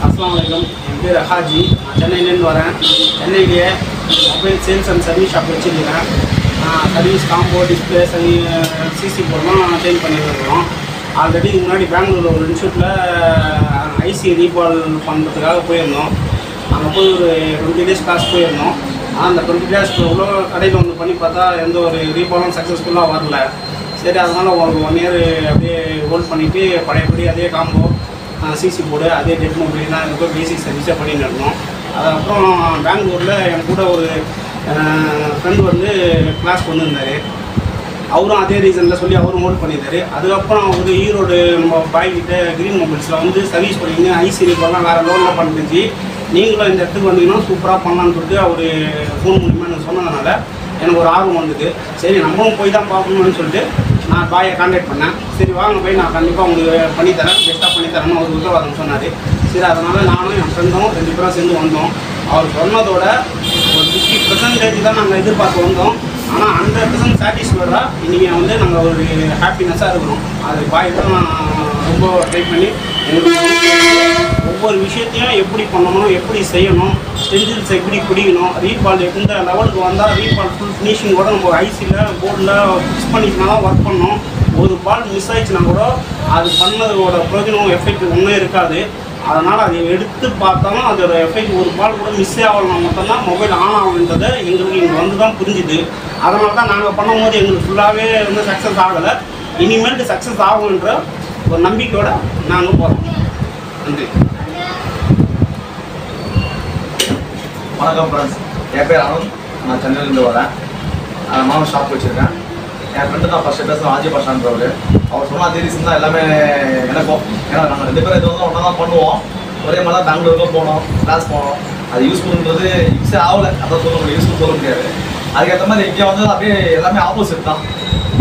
அஸ்ஸலாமு அலைக்கும். என் பேர் ஹாஜி. நான் சென்னையிலேருந்து வரேன். சென்னையிலேயே mobile sales and service shop வச்சுருக்கிறேன். சர்வீஸ் காம்போ டிஸ்பிளே சிசி போர்டெலாம் சேல் பண்ணிட்டு இருக்கிறோம். ஆல்ரெடி முன்னாடி பெங்களூரில் ஒரு இன்ஸ்டியூட்டில் ஐசி ரீபால் பண்ணுறதுக்காக போயிருந்தோம். அங்கே போய் ஒரு 20 days கிளாஸ் போயிருந்தோம். அந்த 20 days எவ்வளோ கடையில் வந்து பண்ணி பார்த்தா எந்த ஒரு ரீபாலும் சக்ஸஸ்ஃபுல்லாக வரல. சரி, அதனால் ஒரு 1 year அப்படியே ஹோல்ட் பண்ணிவிட்டு பழையபடி அதே காம்போ சிசி போர்டு அதே டெட் மொபைல் தான் எனக்கு பேசிக் சர்வீஸாக பண்ணிட்டு இருந்தோம். அதுக்கப்புறம் பெங்களூரில் என் கூட ஒரு ஃப்ரெண்டு வந்து கிளாஸ் கொண்டு இருந்தார். அவரும் அதே ரீசனில் சொல்லி அவரும் ஹோல்ட் பண்ணியிருந்தார். அதுக்கப்புறம் ஒரு ஈரோடு நம்ம பாய்கிட்ட க்ரீன் மொபைல்ஸில் வந்து சர்வீஸ் பண்ணிங்க ஐசி ரீபால்லாம் வேறு லோனில் பண்ணிருந்துச்சு. நீங்களும் இந்த இடத்துக்கு வந்தீங்கன்னா சூப்பராக பண்ணலான்னு சொல்லிட்டு அவர் ஃபோன் மூலிமா எனக்கு சொன்னதுனால எனக்கு ஒரு ஆர்வம் வந்தது. சரி, நம்மளும் போய் தான் பார்க்கணும்னு சொல்லிட்டு நான் பாயை கான்டாக்ட் பண்ணேன். சரி வாங்க போய் நான் கண்டிப்பாக உங்களுக்கு பண்ணித்தரேன், பெஸ்ட்டாக பண்ணித்தரேன்னு அவர் உத்தரவாதம் சொன்னார். சரி, அதனால் நானும் என் ஃப்ரெண்டும் 2 பேரும் சேர்ந்து வந்தோம். அவர் சொன்னதோட ஒரு 50% தான் நாங்கள் எதிர்பார்த்து வந்தோம். ஆனால் 100% சாட்டிஸ்ஃபைடாக இன்றைக்கி வந்து நாங்கள் ஒரு ஹாப்பினஸ்ஸாக இருக்கிறோம். அது பாய் தான் ரொம்ப ட்ரை பண்ணி எங்களுக்கு ஒவ்வொரு விஷயத்தையும் எப்படி பண்ணணும், எப்படி செய்யணும், ஸ்டென்சில்ஸ் எப்படி பிடிக்கணும், ரீபால் எந்த லெவலுக்கு வந்தால் ரீபால் ஃபுல் ஃபினிஷிங்கோட நம்ம ஐசியில் போர்டில் ஃபிக்ஸ் பண்ணிக்கினா தான் ஒர்க் பண்ணணும். ஒரு பால் மிஸ் ஆயிடுச்சுன்னா கூட அது பண்ணதோட பிரயோஜனம் எஃபெக்ட் ஒன்றும் இருக்காது. அதனால் அதை எடுத்து பார்த்தாலும் அதோட எஃபெக்ட் ஒரு பால் கூட மிஸ் ஆகலாம் மட்டும்தான் மொபைல் ஆன் ஆகுன்றதை எங்களுக்கு இங்கே வந்து தான் புரிஞ்சுது. அதனால தான் நாங்கள் பண்ணும்போது எங்களுக்கு ஃபுல்லாகவே வந்து சக்ஸஸ் ஆகலை. இனிமேல்ட்டு சக்ஸஸ் ஆகுன்ற ஒரு நம்பிக்கையோடு நாங்கள் போகிறோம். நன்றி. வணக்கம் ஃப்ரெண்ட்ஸ், என் பேர் அனந்த். நான் சென்னையிலேருந்து வரேன். நானும் ஷாப் வச்சுருக்கேன். என் ஃப்ரெண்டு தான் ஃபஸ்ட்டு பேசுகிறேன், ஆஜி பாஷான்றவர். அவர் சொன்ன அதே ரீசன் தான் எல்லாமே எனக்கும். ஏன்னா நாங்கள் 2 பேரும் இது வந்து ஒன்றா தான் பண்ணுவோம். ஒரே மாதிரி தான் பெங்களூருக்கும் போனோம், கிளாஸ் போனோம். அது யூஸ்ஃபுல்ன்றது யூஸே ஆகலை, அதான் சொல்ல முடியும், யூஸ்ஃபுல் சொல்ல முடியாது. அதுக்கேற்ற மாதிரி இங்கே வந்து அப்படியே எல்லாமே ஆப்போசிட் தான்.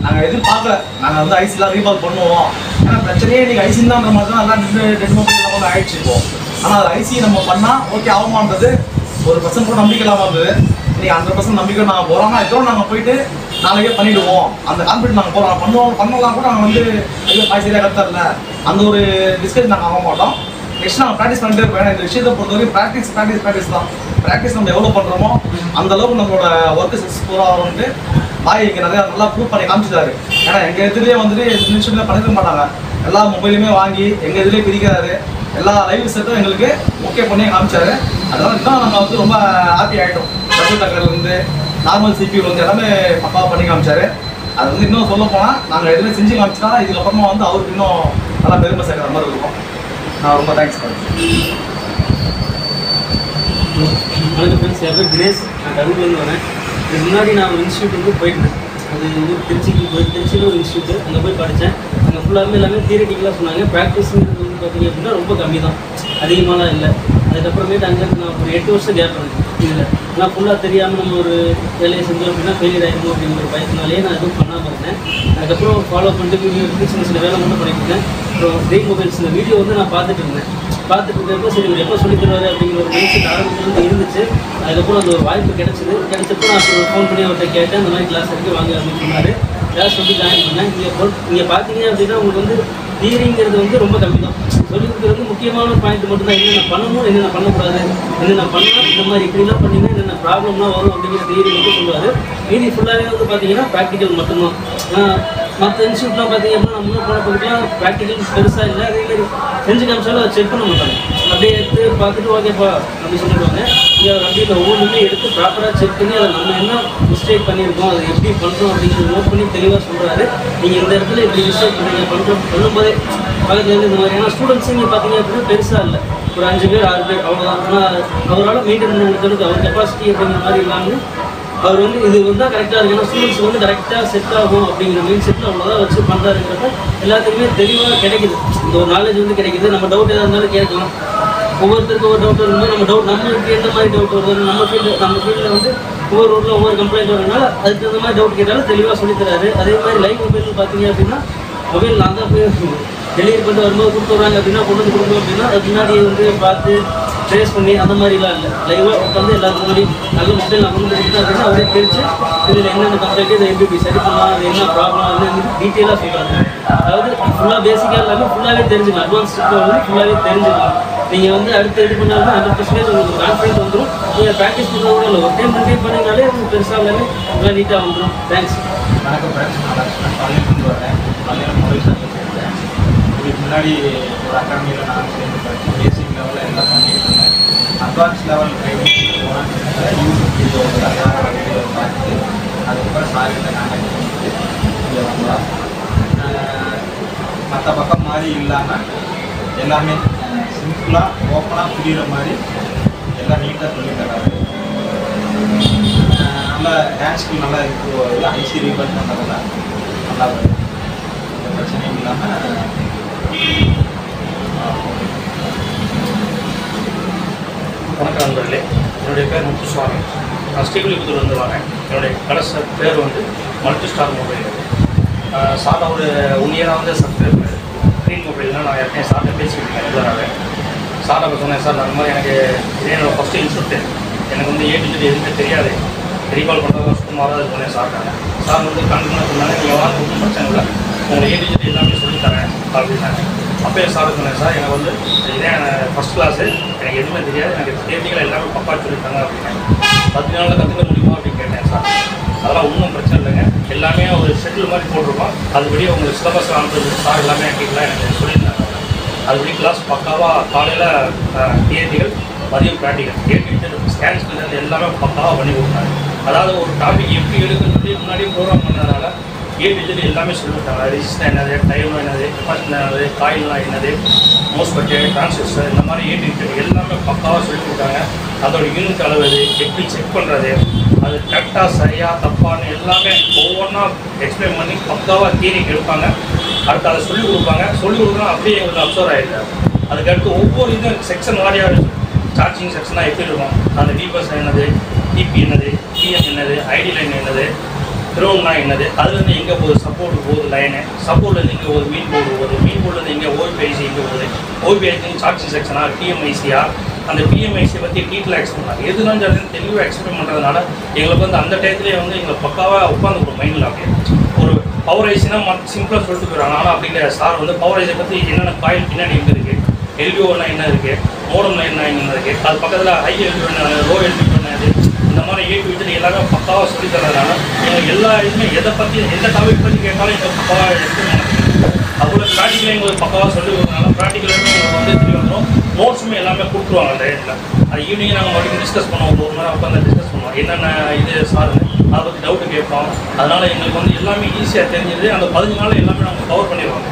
நாங்கள் எதுவும் பார்க்கல, நாங்கள் வந்து ஐசிலாம் ரீபால் பண்ணுவோம். ஏன்னா பிரச்சனையே இன்றைக்கி ஐசிந்தான்ற மாதிரி தான் எல்லாம் 2 மொபைல் நம்ம ஆகிடுச்சு இப்போம். ஆனால் அது ஐசி நம்ம பண்ணால் ஓகே ஆகுமான்றது ஒரு % கூட நம்பிக்கை இல்லாமல் இருந்தது. இன்றைக்கி 100% நம்பிக்கை நாங்கள் போகிறோம்னா இதோடு நாங்கள் போயிட்டு நாளைக்கே பண்ணிவிடுவோம். அந்த கான்ஃபிடன்ஸ் நாங்கள் போகிறோம், பண்ணலாம் கூட நாங்கள் வந்து ஐயோ சரியாக கற்றுல அந்த ஒரு டிஸ்கஸ் நாங்கள் ஆக மாட்டோம். நெக்ஸ்ட் நாங்கள் ப்ராக்டிஸ் பண்ணிட்டே இருப்போம். இந்த விஷயத்தை பொறுத்தவரைக்கும் ப்ராக்டிஸ் தான். ப்ராக்டிஸ் நம்ம எவ்வளோ பண்ணுறோமோ அந்தளவுக்கு நம்மளோட ஒர்க்கு சக்ஸஸ்ஃபுல்லாக வந்துட்டு பாய் இங்கே நிறையா நல்லா ப்ரூவ் பண்ணி காமிச்சிட்டாரு. ஏன்னா எங்கள் எதுலேயே வந்துட்டு நிமிஷத்தில் பண்ணிக்க மாட்டாங்க. எல்லா மொபைலுமே வாங்கி எங்கள் இதுலேயே பிரிக்கிறாரு. எல்லா லைவ் செட்டும் எங்களுக்கு ஓகே பண்ணி காமிச்சாரு. அதனால இன்னும் நம்ம வந்து ரொம்ப ஹாப்பி ஆகிட்டோம். டபுள் டக்கர்லேருந்து நார்மல் சிபியூ வந்து எல்லாமே பக்காவாக பண்ணி காமிச்சாரு. அது வந்து இன்னும் சொல்ல போனால் நாங்கள் எதுவுமே செஞ்சு காமிச்சா இதுக்கப்புறமா வந்து அவருக்கு இன்னும் நல்லா பெருமை சேர்க்குற மாதிரி இருக்கும். நான் ரொம்ப தேங்க்ஸ் பண்ணுறேன். வணக்கம் ஃப்ரெண்ட்ஸ், என் பேர் கிரேஸ். நான் கரூர்லேருந்து வரேன். இதுக்கு முன்னாடி நான் ஒரு இன்ஸ்டியூட்டுக்கு போயிட்டேன். அது வந்து திருச்சியில் ஒரு இன்ஸ்டியூட்டு. அங்கே போய் படித்தேன். அங்கே ஃபுல்லாகவே எல்லாமே தியரிட்டிக்கலாக சொன்னாங்க. ப்ராக்டிஸுங்கிறது வந்து பார்த்திங்க அப்படின்னா ரொம்ப கம்மி தான், அதிகமாகலாம் இல்லை. அதுக்கப்புறமேட்டு அங்கே நான் ஒரு 8 வருஷம் கேப் பண்ணேன். இதில் நான் ஃபுல்லாக தெரியாமல் நம்ம ஒரு வேலையை செஞ்சோம் அப்படின்னா ஃபெயிலியர் ஆகிடும் அப்படிங்கிற ஒரு பயத்தினாலே நான் எதுவும் பண்ணாமல் இருந்தேன். அதுக்கப்புறம் ஃபாலோ பண்ணிட்டு வீடியோ சின்ன வேலை மட்டும் பண்ணிட்டுருக்கேன். அப்புறம் க்ரீன் மொபைல்ஸ் இந்த வீடியோ வந்து நான் பார்த்துட்டு இருந்தப்போ சரி இவர் எப்போ சொல்லி தருவார் அப்படிங்கிற ஒரு மைண்ட் ஆரம்பத்துலேருந்து இருந்துச்சு. அதுக்கப்புறம் அந்த ஒரு வாய்ப்பு கிடைச்சப்போ நான் அப்புறம் ஃபோன் பண்ணி அவர்கிட்ட கேட்டேன். இந்த மாதிரி கிளாஸ் இருக்குது வாங்க அப்படின்னு சொன்னார். கிளாஸ் வந்து ஜாயின் பண்ணேன். இங்கே பார்த்தீங்க அப்படின்னா உங்களுக்கு வந்து தியரிங்கிறது வந்து ரொம்ப கம்மி தான். சொல்லி கொடுக்குறது முக்கியமான ஒரு பாயிண்ட் மட்டும் தான். என்னென்ன பண்ணணும், என்னென்ன பண்ணக்கூடாது, என்னென்ன பண்ணலாம், இந்த மாதிரி இப்படிலாம் பண்ணிங்கன்னா என்னென்ன ப்ராப்ளம்லாம் வரும் அப்படிங்கிற தியரி வந்து சொல்லுவார். மீதி ஃபுல்லாகவே வந்து பார்த்தீங்கன்னா ப்ராக்டிக்கல் மட்டும்தான். மற்ற இன்ஸ்டியூட்லாம் பார்த்தீங்க அப்படின்னா நம்ம போன பொருட்கெலாம் ப்ராக்டிக்கல் பெருசாக இல்லை. அதே மாதிரி செஞ்சு காமிச்சாலும் அதை செக் பண்ண மாட்டாங்க. அப்படியே எடுத்து பார்த்துட்டு ஓகேப்பா அப்படி சொல்லிடுவாங்க. இங்கே அப்படியே ஒவ்வொன்றுமே எடுத்து ப்ராப்பராக செக் பண்ணி அதை நம்ம என்ன மிஸ்டேக் பண்ணியிருக்கோம், அதை எப்படி பண்ணுறோம் அப்படிங்கிறது நோட் பண்ணி தெளிவாக சொல்கிறாரு. நீங்கள் இந்த இடத்துல இப்படி மிஸ்டேக் பண்ணுறீங்க பண்ணும்போதே பக்கத்துலேருந்து இந்த மாதிரி. ஏன்னா ஸ்டூடெண்ட்ஸ் இங்கே பார்த்தீங்க அப்படின்னா பெருசாக இல்லை, ஒரு 5 பேர் 6 பேர் அவ்வளோதான். ஆனால் அவரால் மெயின்டைன் பண்ணுறதுக்கு அவர் கெப்பாசிட்டி அப்படிங்கிற மாதிரி இல்லாமல் அவர் வந்து இது வந்து கரெக்டாக இருக்குது. ஏன்னா ஸ்டூடெண்ட்ஸ் வந்து கரெக்டாக செட் ஆகும் அப்படிங்கிற மைண்ட் செட்டில் அவ்வளோதான் வச்சு பண்ணுறாருங்கிறப்ப எல்லாத்துக்குமே தெளிவாக கிடைக்குது. இந்த ஒரு நாலேஜ் வந்து கிடைக்குது. நம்ம டவுட் எதாக இருந்தாலும் கேட்கலாம். ஒவ்வொருத்தருக்கும் ஒரு டவுட் வரும்போது நம்மளுக்கு எந்த மாதிரி டவுட் வருது, நம்ம ஃபீல்டில் வந்து ஒவ்வொரு ஊரில் ஒவ்வொரு கம்ப்ளைண்ட் வரதுனால அதுக்கு தகுந்த மாதிரி டவுட் கேட்டாலும் தெளிவாக சொல்லித்தராரு. அதே மாதிரி லைவ் மொபைல் பார்த்தீங்க அப்படின்னா மொபைல் நான் தான் போய் டெலிவரி பண்ணிட்டு வரும்போது கொடுத்துட்றாங்க அப்படின்னா கொண்டு வந்து கொடுக்கணும் அப்படின்னா அது முன்னாடி வந்து பார்த்து ட்ரேஸ் பண்ணி அந்த மாதிரிலாம் இல்லை. லைவாக உட்காந்து எல்லாத்துக்கும் முன்னாடி நல்ல மொபைல் நான் கொண்டு கொடுத்தேன் அப்படின்னா அவரே பிரித்து இதில் என்னென்ன கம்ப்ளைண்ட், இதை எப்படி சரி பண்ணலாம், அது என்ன ப்ராப்ளம், அது டீட்டெயிலாக சொல்கிறாங்க. அதாவது ஃபுல்லாக பேசிக்காக எல்லாமே ஃபுல்லாகவே தெரிஞ்சுக்கலாம். அட்வான்ஸ் வந்து ஃபுல்லாகவே தெரிஞ்சுக்கலாம். நீங்கள் வந்து அடுத்து இது பண்ணாலும் 100% உங்களுக்கு கான்ஃபிடன்ஸ் வந்துடும். நீங்கள் ப்ராக்டிஸ் பண்ணுறது கூட இல்லை, ஒரு டைம் மெயின்டைன் பண்ணிங்கனாலே உங்களுக்கு பெருசாக எல்லாமே நல்லா நீட்டாக வந்துடும். தேங்க்ஸ். வணக்கம் ஃப்ரெண்ட்ஸ், நான் லக்ஷ்மணன் பள்ளியிலிருந்து வரேன். பள்ளியில் மொபைல் சென்டர் சேர்ந்தேன். இதுக்கு முன்னாடி ஒரு அகாடமியில் நான் சேர்ந்து படித்தேன். பேசிக் லெவலில் எல்லாம் பண்ணிட்டு இருந்தேன். அட்வான்ஸ் லெவல் ட்ரைனிங் யூடியூப் வீடியோவில் பார்த்து அதுக்கப்புறம் சார்கிட்ட கான்டாக்ட் பண்ணிட்டு இங்கே வந்தோம். மற்ற பக்கம் மாதிரி இல்லாமல் எல்லாமே சிம்பிளாக ஓப்பனாக புரிகிற மாதிரி எல்லாம் நீட்டாக சொல்லி தராரு. நல்லா டான்ஸ்க்கு நல்லா இருக்குது. ஐசி ரீபல் பண்ணுறதுலாம் நல்லா வருது, எந்த பிரச்சனையும் இல்லாமல். வணக்கம் நண்பர்களே, என்னுடைய பேர் முத்துசுவாமி. நான் ஸ்ரீவில்லிபுத்தூர்லேருந்து வரேன். என்னுடைய கடைசி பேர் வந்து மல்டி ஸ்டார் மொபைல். சார் ஒரு 1 இயராக வந்து சப்ஸ்கிரைபர் க்ரீன் மொபைல்னால் நான் ஏற்கனவே சார்ட்ட பேசிக்கிட்டேன் ரெகுலராகவே. சார் அப்போ சொன்னேன், சார் அந்த மாதிரி எனக்கு இதே என்னோடய ஃபஸ்ட்டு இன்ஸ்டியூட்டு எனக்கு வந்து ஏடிஜிட்டு எதுவுமே தெரியாது, ரீகால் பண்ணுறது சுத்தமாக தான் சொன்னேன் சார்ட்டாங்க. சார் வந்து கண்டிப்பாக சொன்னாங்க, நீங்கள் வாங்க ஒன்றும் பிரச்சனை இல்லை, உங்களை ஏடிஜிட்டு எல்லாமே சொல்லித்தரேன் அப்படின்னாங்க. அப்போயே சார் சொன்னேன், சார் எனக்கு வந்து இதே ஃபஸ்ட் கிளாஸு, எனக்கு எதுவுமே தெரியாது, எனக்கு தேர்ட்டிகள் எல்லாமே பக்கா சொல்லித்தாங்க அப்படின்னாங்க. 10 நாளில் கற்றுக்க முடியுமா அப்படின்னு கேட்டேன் சார். அதெல்லாம் ஒன்றும் பிரச்சனை இல்லைங்க, எல்லாமே ஒரு ஷெட்யூல் மாதிரி போட்டிருக்கோம், அதுபடி உங்களுக்கு சிலபஸ் ஆனது சார் எல்லாமே ஆக்டிவலாக எனக்கு சொல்லியிருந்தாங்க. அதுபடி கிளாஸ் பக்காவாக காலையில் தேர்ட்டிகள், மதியம் ப்ராக்டிக்கல், தேர்ட்டி ஸ்கேன்ஸ்லேருந்து எல்லாமே பக்காவாக பண்ணி கொடுத்தாங்க. அதாவது ஒரு டாபிக் எப்படி எடுக்குன்னு சொல்லி முன்னாடியே ப்ரோக்ராம் பண்ணதுனால ஏடிஜிட்டு எல்லாமே சொல்லிவிட்டாங்க. ரெஜிஸ்டர் என்னது, டைம் என்னது, கெப்பாசிட்டி என்னது, காயில்லாம் என்னது, மோஸ்ட் பட்ஜெட், டிரான்சிஸ்டர், இந்த மாதிரி ஏடிஜிட்டு எல்லாமே பக்காவாக சொல்லி கொடுத்தாங்க. அதோட யூனிட் அளவு எப்படி செக் பண்ணுறது, அது கரெக்டாக சரியாக தப்பான்னு எல்லாமே ஒவ்வொன்றா எக்ஸ்பிளைன் பண்ணி பக்காவாக தியரிக்கு எடுப்பாங்க. அடுத்து அதை சொல்லிக் கொடுப்பாங்க. சொல்லிக் கொடுக்குறோம் அப்படியே எங்களுக்கு அப்சர்வ் ஆகிடுது. அதுக்கடுத்து ஒவ்வொரு இதுவும் செக்ஷன் வாரியாக இருக்கும். சார்ஜிங் செக்ஷனாக எப்படி இருக்கும், அந்த டிபஸ் என்னது, டிபி என்னது, டிஎம் என்னது, ஐடி லைன் என்னது, க்ரௌண்ட்னா என்னது, அதுலேருந்து எங்கே போகுது, சப்போர்ட் போகுது லைனு, சப்போர்ட்லேருந்து எங்கே போகுது, மீன் போர்டு போகுது, மீன் போர்டுலேருந்து எங்கே ஓபிஐசி எங்கே போகுது, ஓபிஐசி சார்ஜிங் செக்ஷனாக, டிஎம்ஐசியா, அந்த பிஎம்ஐசியை பற்றி டீட்டெயிலாக எக்ஸ்பிளைன் பண்ணாங்க. எதுனாலும் ஜாதி தெளிவாக எக்ஸ்பிளைன் பண்ணுறதுனால எங்களுக்கு வந்து அந்த டயத்துலேயே வந்து எங்களுக்கு பக்காவாக உட்காந்து ஒரு மைண்டில் அப்படியே ஒரு பவர் ஐசினா சிம்பிளாக சொல்லிட்டு போயிடுறாங்க. ஆனால் அப்படிங்கிற சார் வந்து பவர் ஐசியை பற்றி என்னென்ன காயில் பின்னாடி எங்கே இருக்குது, எல்பிஓனா என்ன இருக்குது, மோடம்னா என்ன இருக்குது, அது பக்கத்தில் ஹை எல்பிஓ என்ன, லோ எல்பிஓ என்னது, இந்த மாதிரி ஏட்டு விட்டு எல்லாமே பக்காவாக சொல்லி தரதுனால எங்களுக்கு எல்லா இதுவுமே எதை பற்றி எந்த டாபிக் பற்றி கேட்டாலும் எங்களுக்கு பக்காவாக எக்ஸ்பிளைன் பண்ண அதுபோல் ப்ராக்டிக்கலாக எங்களுக்கு பக்காவாக சொல்லி கொடுக்குறதுனால ப்ராக்டிக்கலாக எங்களுக்கு வந்து தெரிய வந்துடும். நோட்ஸுமே எல்லாமே கொடுத்துருவாங்க அந்த இடத்துல. அது ஈவினிங் நாங்கள் மறுபடியும் டிஸ்கஸ் பண்ணுவோம், 1 மணி நேரம் உட்காந்து டிஸ்கஸ் பண்ணுவோம், என்னென்ன இது சார் அதை பற்றி டவுட்டு கேட்போம். அதனால் எங்களுக்கு வந்து எல்லாமே ஈஸியாக தெரிஞ்சிருது. அந்த 15 நாளில் எல்லாமே நாங்கள் கவர் பண்ணிடுவாங்க.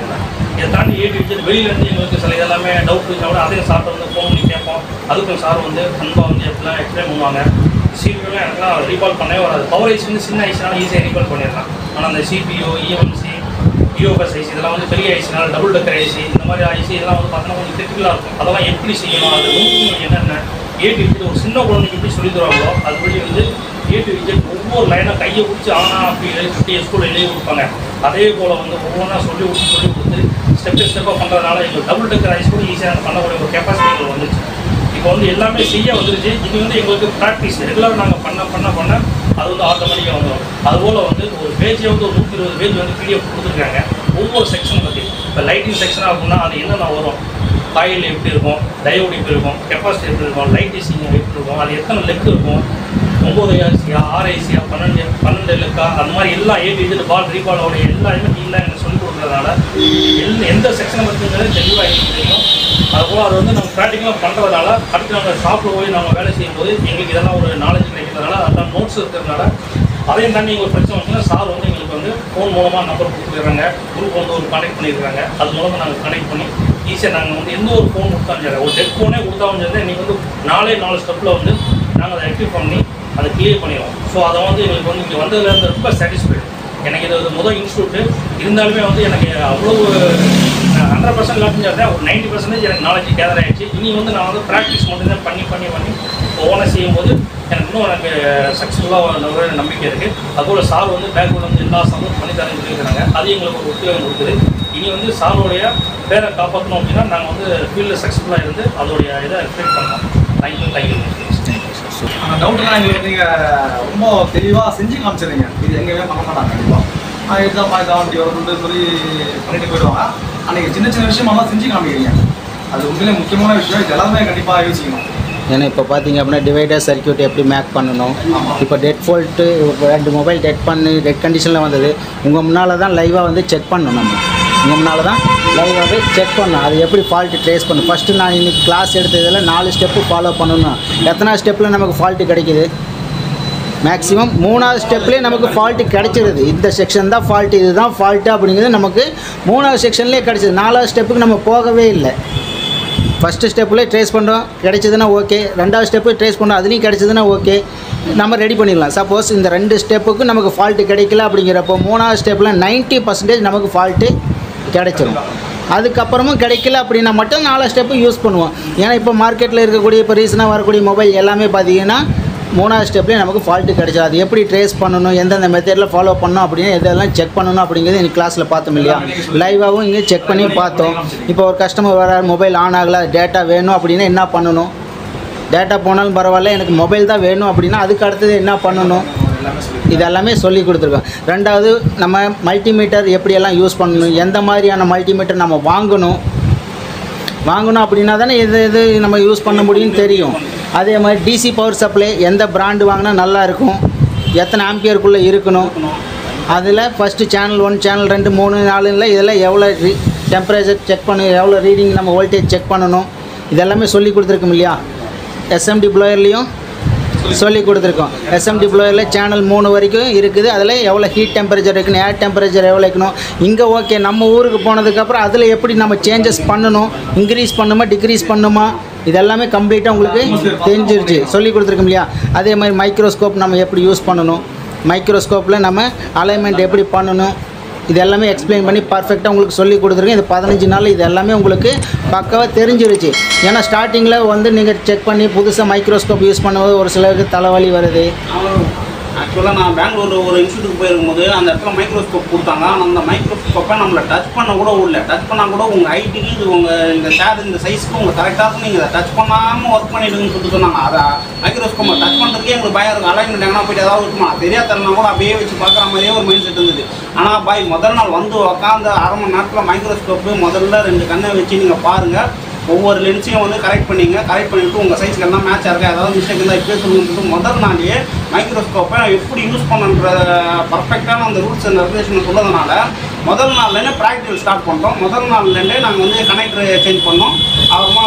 இதை தாண்டி ஏடி வச்சு வெளியிலேருந்து எங்களுக்கு சில எல்லாமே டவுட் இருந்தால் கூட அதையும் சார்ட்ட வந்து ஃபோன் பண்ணி கேட்போம். அதுக்கும் சார் வந்து அன்பாக வந்து எப்படிலாம் எக்ஸ்பிளைன் பண்ணுவாங்க. சிபியூலாம் எனக்குலாம் ரீகால் பண்ணவே வராது. பவர் ஐசி வந்து சின்ன ஐசினாலும் ஈஸியாக ரீகால் பண்ணிடலாம். ஆனால் அந்த சிபிஓ, இஎம்சி, யூஎஃப்எஸ் ஐசி இதெல்லாம் வந்து பெரிய ஐசினால, டபுள் டக்கர் ஐசி, இந்த மாதிரி ஐசி இதெல்லாம் வந்து பார்த்தோன்னா கொஞ்சம் கிரிட்டிக்கலாக இருக்கும். அதெல்லாம் எப்படி செய்யணும், அது நோக்கங்கள் என்னென்ன, ஏடி விஜெட் ஒரு சின்ன குழந்தைக்கு எப்படி சொல்லி தருவாங்களோ அதுபடி வந்து ஏடி விஜெட் ஒவ்வொரு லைனாக கையை பிடிச்சி ஆனால் அப்படி 50 ஸ்கூல் எழுதி கொடுப்பாங்க. அதே போல் வந்து ஒவ்வொன்றா சொல்லி கொடுத்து ஸ்டெப் பை ஸ்டெப்பாக பண்ணுறதுனால எங்களுக்கு டபுள் டக்கர் ஐசி கூட ஈஸியாக பண்ணக்கூடிய ஒரு கெப்பாசிட்டி வந்துச்சு. இப்போ வந்து எல்லாமே செய்ய வந்துருச்சு. இது வந்து எங்களுக்கு ப்ராக்டிஸ் ரெகுலராக நாங்கள் பண்ண அது வந்து ஆட்டோமேட்டிக்காக வந்துடும். அதுபோல் வந்து ஒரு பேஜை வந்து ஒரு 120 பேஜ் வந்து பிடிஎஃப் கொடுத்துருக்காங்க ஒவ்வொரு செக்ஷன் பற்றி. இப்போ லைட்டிங் செக்ஷன் அப்படின்னா அது என்னென்ன வரும், காயில் எப்படி இருக்கும், டயோடு எப்படி இருக்கும், கெப்பாசிட்டி எப்படி இருக்கும், லைட் ஐசிங் எப்படி இருக்கும், அது எத்தனை லெக் இருக்கும், 9 ஐசியா 6 ஐசியா 12 லெக்கா, அந்த மாதிரி எல்லாம் ஏடிஜிட்டு பால் ரீபாலோடைய எல்லாருமே டீலாம் எனக்கு சொல்லிக் கொடுக்குறதுனால எந்த செக்ஷனை பற்றிங்கிறது தெளிவாக எங்களுக்கு தெரியும். அதுபோல் அது வந்து நம்ம ப்ராக்டிக்கலாக பண்ணுறதுனால அடுத்து நாங்கள் ஷாப்பில் போய் நம்ம வேலை செய்யும்போது எங்களுக்கு இதெல்லாம் ஒரு நாலேஜ் கிடைக்கிறதுனால அதெல்லாம் நோட்ஸ் இருக்கிறதுனால அதையும் தாண்டி ஒரு பிரச்சனை வந்துச்சுன்னா சார் வந்து எங்களுக்கு வந்து ஃபோன் மூலமாக நம்பர் கொடுத்துருக்காங்க, குரூப் வந்து ஒரு கனெக்ட் பண்ணியிருக்காங்க. அது மூலமாக நாங்கள் கனெக்ட் பண்ணி ஈஸியாக நாங்கள் வந்து எந்த ஒரு ஃபோன் கொடுத்தாலும் சரி, ஒரு டெட் ஃபோனே கொடுத்தாலும் சரி, இன்றைக்கி வந்து 4 ஸ்டெப்பில் வந்து நாங்கள் அதை ஆக்டிவ் பண்ணி அதை கிளியர் பண்ணிடுவோம். ஸோ அதை வந்து எங்களுக்கு வந்து இங்கே வந்ததுலேருந்து ரொம்ப சாட்டிஸ்ஃபைடு. எனக்கு இது முதல் இன்ஸ்டியூட்டு இருந்தாலுமே வந்து எனக்கு அவ்வளோ 100% இல்லாட்டிஞ்சால் ஒரு 90% எனக்கு நாலேஜ் கேதர் ஆகிடுச்சு. இனி வந்து நான் வந்து ப்ராக்டிஸ் மட்டும்தான் பண்ணி ஓனாக செய்யும்போது எனக்கு இன்னும் எனக்கு சக்ஸஸ்ஃபுல்லாக நிறைய நம்பிக்கை இருக்குது. அதுபோல் சார் வந்து பேக்ரவுண்ட் வந்து எல்லா சமூகம் பண்ணி தரேன்னு சொல்லியிருக்காங்க. அது எங்களுக்கு ஒரு உத்வேகம் கொடுக்குது. இனி வந்து சாரோடைய பேரை காப்பாற்றணும் அப்படின்னா நாங்கள் வந்து ஃபீல்டில் சக்ஸஸ்ஃபுல்லாக இருந்து அதோடைய இதை எக்ஸ்பெக்ட் பண்ணலாம். தேங்க்யூ. அந்த டவுட்லாம் எங்களுக்கு நீங்கள் ரொம்ப தெளிவாக செஞ்சு காமிச்சிடுறீங்க. இது எங்கேயுமே பண்ண மாட்டாங்க. கண்டிப்பாக இதுதான் பாய்தான் அப்படி வருதுன்னு சொல்லி பண்ணிட்டு போயிடுவாங்க. அன்றைக்கி சின்ன விஷயமெல்லாம் செஞ்சு காமிக்கிறீங்க. அது உண்மையிலே முக்கியமான விஷயம். இது எல்லாமே கண்டிப்பாக யோசிக்கணும். ஏன்னா இப்போ பார்த்தீங்க அப்படின்னா டிவைடர் சர்க்யூட் எப்படி மேக் பண்ணணும். இப்போ டெட் ஃபால்ட்டு 2 மொபைல் டெட் கண்டிஷனில் வந்தது. உங்கள் முன்னால் தான் லைவாக வந்து செக் பண்ணணும். நம்ம உங்கள் முன்னால் தான் லைவாகவே செக் பண்ணணும். அது எப்படி ஃபால்ட்டு ட்ரேஸ் பண்ணணும். ஃபஸ்ட்டு நான் இன்றைக்கி கிளாஸ் எடுத்ததில் 4 ஸ்டெப்பு ஃபாலோ பண்ணணும். எத்தனை ஸ்டெப்பில் நமக்கு ஃபால்ட்டு கிடைக்குது? மேக்ஸிமம் 3வது ஸ்டெப்லேயே நமக்கு ஃபால்ட்டு கிடச்சிருது. இந்த செக்ஷன் தான் ஃபால்ட்டு, இதுதான் ஃபால்ட்டு அப்படிங்கிறது நமக்கு 3வது செக்ஷன்லேயே கிடச்சிது. 4வது ஸ்டெப்புக்கு நம்ம போகவே இல்லை. ஃபஸ்ட்டு ஸ்டெப்பில் ட்ரேஸ் பண்ணுறோம், கிடைச்சதுன்னா ஓகே. 2வது ஸ்டெப்பு ட்ரேஸ் பண்ணோம், அதுலேயும் கிடைச்சதுன்னா ஓகே, நம்ம ரெடி பண்ணிடலாம். சப்போஸ் இந்த 2 ஸ்டெப்புக்கு நமக்கு ஃபால்ட்டு கிடைக்கல அப்படிங்கிறப்போ 3வது ஸ்டெப்பில் 90% நமக்கு ஃபால்ட்டு கிடைச்சிரும். அதுக்கப்புறமும் கிடைக்கல அப்படின்னா மட்டும் 4வது ஸ்டெப்பு யூஸ் பண்ணுவோம். ஏன்னா இப்போ மார்க்கெட்டில் இருக்கக்கூடிய இப்போ ரீசனாக வரக்கூடிய மொபைல் எல்லாமே பார்த்தீங்கன்னா 3வது ஸ்டெப்லேயே நமக்கு ஃபால்ட்டு கிடைச்சா அது எப்படி ட்ரேஸ் பண்ணணும், எந்தெந்த மெத்தடில் ஃபாலோ பண்ணணும் அப்படின்னு எதெல்லாம் செக் பண்ணணும் அப்படிங்கிறது எனக்கு கிளாஸில் பார்த்தோம் இல்லையா. லைவாகவும் இங்கே செக் பண்ணி பார்த்தோம். இப்போ ஒரு கஸ்டமர் வர மொபைல் ஆன் ஆகலை, டேட்டா வேணும் அப்படின்னா என்ன பண்ணணும், டேட்டா போனாலும் பரவாயில்ல எனக்கு மொபைல் தான் வேணும் அப்படின்னா அதுக்கு அடுத்தது என்ன பண்ணணும், இதெல்லாமே சொல்லி கொடுத்துருக்கோம். 2வது நம்ம மல்டிமீட்டர் எப்படியெல்லாம் யூஸ் பண்ணணும், எந்த மாதிரியான மல்டிமீட்டர் நம்ம வாங்கணும் அப்படின்னா தானே எது நம்ம யூஸ் பண்ண முடியும்னு தெரியும். அதே மாதிரி டிசி பவர் சப்ளை எந்த பிராண்டு வாங்கினா நல்லா இருக்கும், எத்தனை ஆம்பியருக்குள்ளே இருக்கணும், அதில் ஃபஸ்ட்டு சேனல் 1 சேனல் 2 3 4 இதெல்லாம் எவ்வளோ டெம்பரேச்சர் செக் பண்ணணும், எவ்வளோ ரீடிங் நம்ம வோல்டேஜ் செக் பண்ணணும், இதெல்லாமே சொல்லி கொடுத்துருக்கோம் இல்லையா. எஸ்எம்டி ப்ளோயர்லேயும் சொல்லி கொடுத்துருக்கோம். எஸ்எம்டி ப்ளோயரில் சேனல் 3 வரைக்கும் இருக்குது. அதில் எவ்வளோ ஹீட் டெம்பரேச்சர் இருக்கணும், ஏர் டெம்பரேச்சர் எவ்வளோ இருக்கணும். இங்கே ஓகே நம்ம ஊருக்கு போனதுக்கப்புறம் அதில் எப்படி நம்ம சேஞ்சஸ் பண்ணணும், இன்க்ரீஸ் பண்ணுமா டிக்ரீஸ் பண்ணுமா, இதெல்லாமே கம்ப்ளீட்டாக உங்களுக்கு தெரிஞ்சிருச்சு, சொல்லி கொடுத்துருக்கோம் இல்லையா. அதே மாதிரி மைக்ரோஸ்கோப் நம்ம எப்படி யூஸ் பண்ணணும், மைக்ரோஸ்கோப்பில் நம்ம அலைன்மெண்ட் எப்படி பண்ணணும், இது எல்லாமே எக்ஸ்பிளைன் பண்ணி பர்ஃபெக்டாக உங்களுக்கு சொல்லி கொடுத்துருக்கேன். இது 15 நாள் இது எல்லாமே உங்களுக்கு பக்காவாக தெரிஞ்சிருச்சு. ஏன்னா ஸ்டார்டிங்கில் வந்து நீங்கள் செக் பண்ணி புதுசாக மைக்ரோஸ்கோப் யூஸ் பண்ணும்போது ஒரு சிலருக்கு தலைவலி வருது. ஆக்சுவலாக நான் பெங்களூரில் ஒரு இன்ஸ்டியூட்டுக்கு போயிருக்கும்போது அந்த இடத்துல மைக்ரோஸ்கோப் கொடுத்தாங்க. அந்த மைக்ரோஸ்கோப்பை நம்மளை டச் பண்ண கூட இல்லை, டச் பண்ணால் கூட உங்கள் ஹைட்டுக்கு இது உங்கள் இந்த ஷேர் இந்த சைஸ்க்கு உங்கள் கரெக்டாக இருக்கும், நீங்கள் அதை டச் பண்ணாமல் ஒர்க் பண்ணிடுங்கன்னு சொல்லிட்டு சொன்னாங்க. அதை மைக்ரோஸ்கோப்பை டச் பண்ணுறதுக்கே எங்களுக்கு பயம் இருக்கும். அலைன்மெண்ட் எங்கன்னா போய்ட்டு ஏதாவது இருக்குமா தெரியா தரலாம் கூட அப்படியே வச்சு பார்க்குற மாதிரியே ஒரு மைண்ட் செட் இருந்தது. ஆனால் பாய் முதல் நாள் வந்து உட்காந்து 1/2 மணி நேரத்தில் மைக்ரோஸ்கோப்பு முதல்ல 2 கண்ணை வச்சு நீங்கள் பாருங்கள், ஒவ்வொரு லென்ஸையும் வந்து கரெக்ட் பண்ணிவிட்டு உங்கள் சைஸ்க்கு எல்லாம் மேட்சாக இருக்கா, ஏதாவது மிஸ்டேக் இருந்தால் இப்போயே சொல்லுங்கன்னு முதல் நாளையே மைக்ரோஸ்கோப்பை எப்படி யூஸ் பண்ணுன்ற பர்ஃபெக்டான அந்த ரூல்ஸ் அண்ட் ரெகுலேஷன் சொல்லதுனால முதல் நாள்லேருந்தே ப்ராக்டிகல் ஸ்டார்ட் பண்ணுறோம். முதல் நாள்லேருந்தே நாங்கள் வந்து கனெக்டர் சேஞ்ச் பண்ணோம், அப்புறமா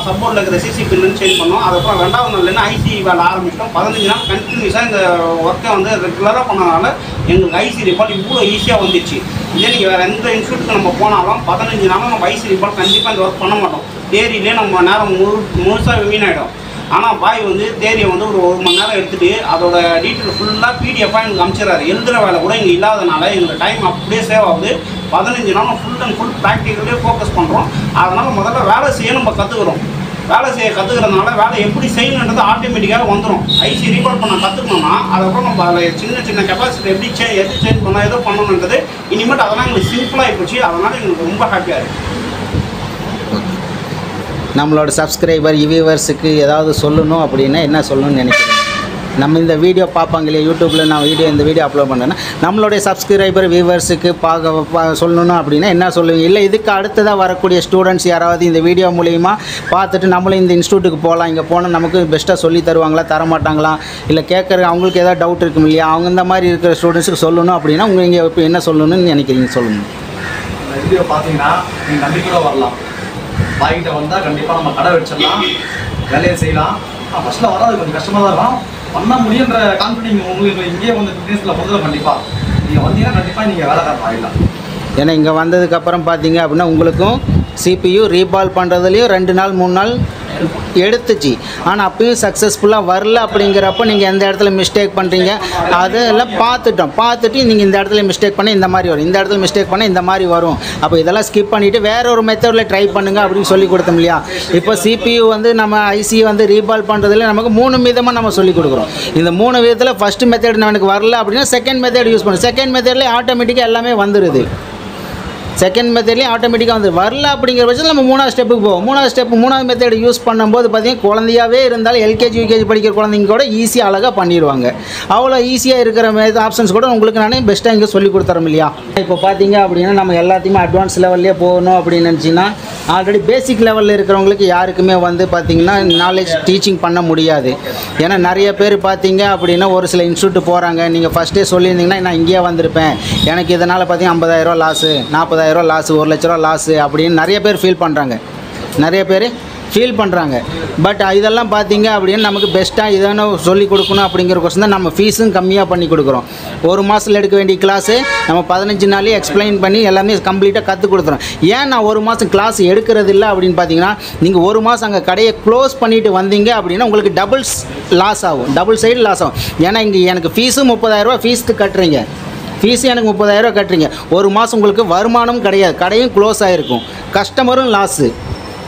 சப்போர்ட்டில் இருக்கிற சிசி பின்னு சேஞ்ச் பண்ணோம். அதுக்கப்புறம் 2வது நாள்லேருந்து ஐசி வேலை ஆரம்பிச்சிட்டோம். 15 நாள் கண்டினியூஸாக இந்த ஒர்க்கை வந்து ரெகுலராக பண்ணனால எங்களுக்கு ஐசி ரிப்போர்ட் இவ்வளோ ஈஸியாக வந்துடுச்சு. இதே நீங்கள் வேறு எந்த இன்ஸ்டியூட்டுக்கு நம்ம போனாலும் 15 நாளும் நம்ம ஐசி ரிப்போர்ட் கண்டிப்பாக இந்த ஒர்க் பண்ண மாட்டோம். தேரியிலே நம்ம நேரம் முழுசாக வீணாயிடும். ஆனால் பாய் வந்து தேரியை வந்து ஒரு 1 மணி நேரம் எடுத்துகிட்டு அதோட டீட்டெயில் ஃபுல்லாக பிடிஎஃபாக எங்களுக்கு அனுப்பிச்சிடறாரு. எழுதுகிற வேலை கூட இங்கே இல்லாதனால எங்களுக்கு டைம் அப்படியே சேவ் ஆகுது. 15 நாளும் ஃபுல் அண்ட் ஃபுல் ப்ராக்டிக்கலே ஃபோக்கஸ் பண்ணுறோம். அதனால் முதல்ல வேலை செய்ய நம்ம கற்றுக்குறோம். வேலை செய்ய கற்றுக்கிறதுனால வேலை எப்படி செய்யணுன்றது ஆட்டோமேட்டிக்காக வந்துடும். ஐசி ரீகால் பண்ண கற்றுக்கணும்னா அதுக்கப்புறம் நம்ம அதில் சின்ன கெப்பாசிட்டி எப்படி எது சேஞ்ச் பண்ணால் எதோ பண்ணணுன்றது இனிமேட்டு அதெல்லாம் எங்களுக்கு சிம்பிளாக ஆகிப்போச்சு. அதனால் எங்களுக்கு ரொம்ப ஹாப்பியாக இருக்குது. நம்மளோட சப்ஸ்கிரைபர் வியூவர்ஸுக்கு ஏதாவது சொல்லணும் அப்படின்னா என்ன சொல்லணும்னு நினைக்கிறேன். நம்ம இந்த வீடியோ பார்ப்பாங்க இல்லையா, யூடியூப்பில் நான் இந்த வீடியோ அப்லோட் பண்ணேன்னா நம்மளுடைய சப்ஸ்கிரைபர் வியூவர்ஸுக்கு சொல்லணும் அப்படின்னா என்ன சொல்லுவீங்க? இல்லை இதுக்கு அடுத்ததாக வரக்கூடிய ஸ்டூடெண்ட்ஸ் யாராவது இந்த வீடியோ மூலிமா பார்த்துட்டு நம்மளும் இந்த இன்ஸ்டியூட்டுக்கு போகலாம், இங்கே போனால் நமக்கு பெஸ்ட்டாக சொல்லி தருவாங்களா தரமாட்டாங்களா, இல்லை கேட்குற அவங்களுக்கு ஏதாவது டவுட் இருக்கும் இல்லையா, அவங்க இந்த மாதிரி இருக்கிற ஸ்டூடெண்ட்ஸுக்கு சொல்லணும் அப்படின்னா உங்கள் இங்கே இப்போ என்ன சொல்லணும்னு நினைக்கிறீங்க சொல்லுங்கள். இந்த வீடியோ பார்த்தீங்கன்னா நீங்கள் நம்பிக்கையோடு வரலாம். பாய்கிட்ட வந்தால் கண்டிப்பாக நம்ம கடை வச்சிடலாம், வேலையை செய்யலாம். ஃபஸ்ட்டில் வராது கொஞ்சம் கஷ்டமாக தான் இருக்கும், பண்ண முடியுன்ற கான்ஃபிடன்ஸ் உங்களுக்கு இங்கேயே வந்து பிஸ்னஸில் முதல்ல கண்டிப்பாக நீங்கள் வந்தீங்கன்னா கண்டிப்பாக நீங்கள் வேலைக்காரன் ஆகிடலாம். ஏன்னா இங்கே வந்ததுக்கப்புறம் பார்த்தீங்க அப்படின்னா உங்களுக்கும் CPU ரீபால் பண்ணுறதுலையும் 2 நாள் 3 நாள் எடுத்துச்சு. ஆனால் அப்பயும் சக்ஸஸ்ஃபுல்லாக வரல. அப்படிங்கிறப்ப நீங்கள் எந்த இடத்துல மிஸ்டேக் பண்ணுறீங்க அதெல்லாம் பார்த்துட்டு நீங்கள் இந்த இடத்துல மிஸ்டேக் பண்ண இந்த மாதிரி வரும், இந்த இடத்துல மிஸ்டேக் பண்ண இந்த மாதிரி வரும், அப்போ இதெல்லாம் ஸ்கிப் பண்ணிவிட்டு வேற ஒரு மெத்தடில் ட்ரை பண்ணுங்கள் அப்படின்னு சொல்லி கொடுத்தோம் இல்லையா. இப்போ CPU வந்து நம்ம ஐசி வந்து ரீபால் பண்ணுறதுல நமக்கு 3 விதமாக நம்ம சொல்லி கொடுக்குறோம். இந்த 3 விதத்தில் ஃபஸ்ட்டு மெத்தட் எனக்கு வரல அப்படின்னா செகண்ட் மெத்தட் யூஸ் பண்ணும். செகண்ட் மெத்தட்லேயே ஆட்டோமேட்டிக்காக எல்லாமே வந்துடுது. செகண்ட் மெத்தட்லேயும் ஆட்டோமேட்டிக்காக வந்து வரல அப்படிங்கிற பட்சத்தில் நம்ம 3வது ஸ்டெப்புக்கு போவோம். 3வது மெத்தட் யூஸ் பண்ணும்போது பார்த்தீங்கன்னா குழந்தையாகவே இருந்தாலும் LKG UKG படிக்கிற குழந்தைங்க கூட ஈஸியாக அழகாக பண்ணிடுவாங்க. அவ்வளோ ஈஸியாக இருக்கிற ஆப்ஷன்ஸ் கூட உங்களுக்கு நானே பெஸ்ட்டாக இங்கே சொல்லி கொடுத்துறோம் இல்லையா. இப்போ பார்த்தீங்க அப்படின்னா நம்ம எல்லாத்தையுமே அட்வான்ஸ் லெவல்லே போகணும் அப்படின்னு நினச்சிங்கன்னா ஆல்ரெடி பேசிக் லெவலில் இருக்கிறவங்களுக்கு யாருக்குமே வந்து பார்த்திங்கன்னா நாலேஜ் டீச்சிங் பண்ண முடியாது. ஏன்னா நிறைய பேர் பார்த்தீங்க அப்படின்னா ஒரு சில இன்ஸ்டியூட் போகிறாங்க. நீங்கள் ஃபஸ்ட்டே சொல்லியிருந்தீங்கன்னா நான் இங்கேயே வந்திருப்பேன், எனக்கு இதனால் பார்த்தீங்கன்னா 50,000 லாஸு, 40,000 லாஸு, 1 லட்ச ரூபா லாஸு அப்படின்னு நிறைய பேர் ஃபீல் பண்ணுறாங்க. பட் இதெல்லாம் பார்த்தீங்க அப்படின்னா நமக்கு பெஸ்ட்டாக இதான சொல்லிக் கொடுக்கணும் அப்படிங்கிறக்கோசம் தான் நம்ம ஃபீஸும் கம்மியாக பண்ணி கொடுக்குறோம். ஒரு மாதத்தில் எடுக்க வேண்டிய கிளாஸு நம்ம 15 நாளே எக்ஸ்பிளைன் பண்ணி எல்லாமே கம்ப்ளீட்டாக கற்றுக் கொடுத்துறோம். ஏன் நான் ஒரு மாதம் கிளாஸ் எடுக்கிறது இல்லை அப்படின்னு பார்த்தீங்கன்னா, நீங்கள் ஒரு மாதம் அங்கே கடையை க்ளோஸ் பண்ணிவிட்டு வந்தீங்க அப்படின்னா உங்களுக்கு டபுள் சைடு லாஸ் ஆகும். ஏன்னா இங்கே எனக்கு ஃபீஸும் 30,000 ஃபீஸுக்கு கட்டுறீங்க, ஃபீஸு எனக்கு 30,000 கட்டுறீங்க. ஒரு மாதம் உங்களுக்கு வருமானம் கிடையாது, கடையும் க்ளோஸ் ஆகிருக்கும், கஸ்டமரும் லாஸு.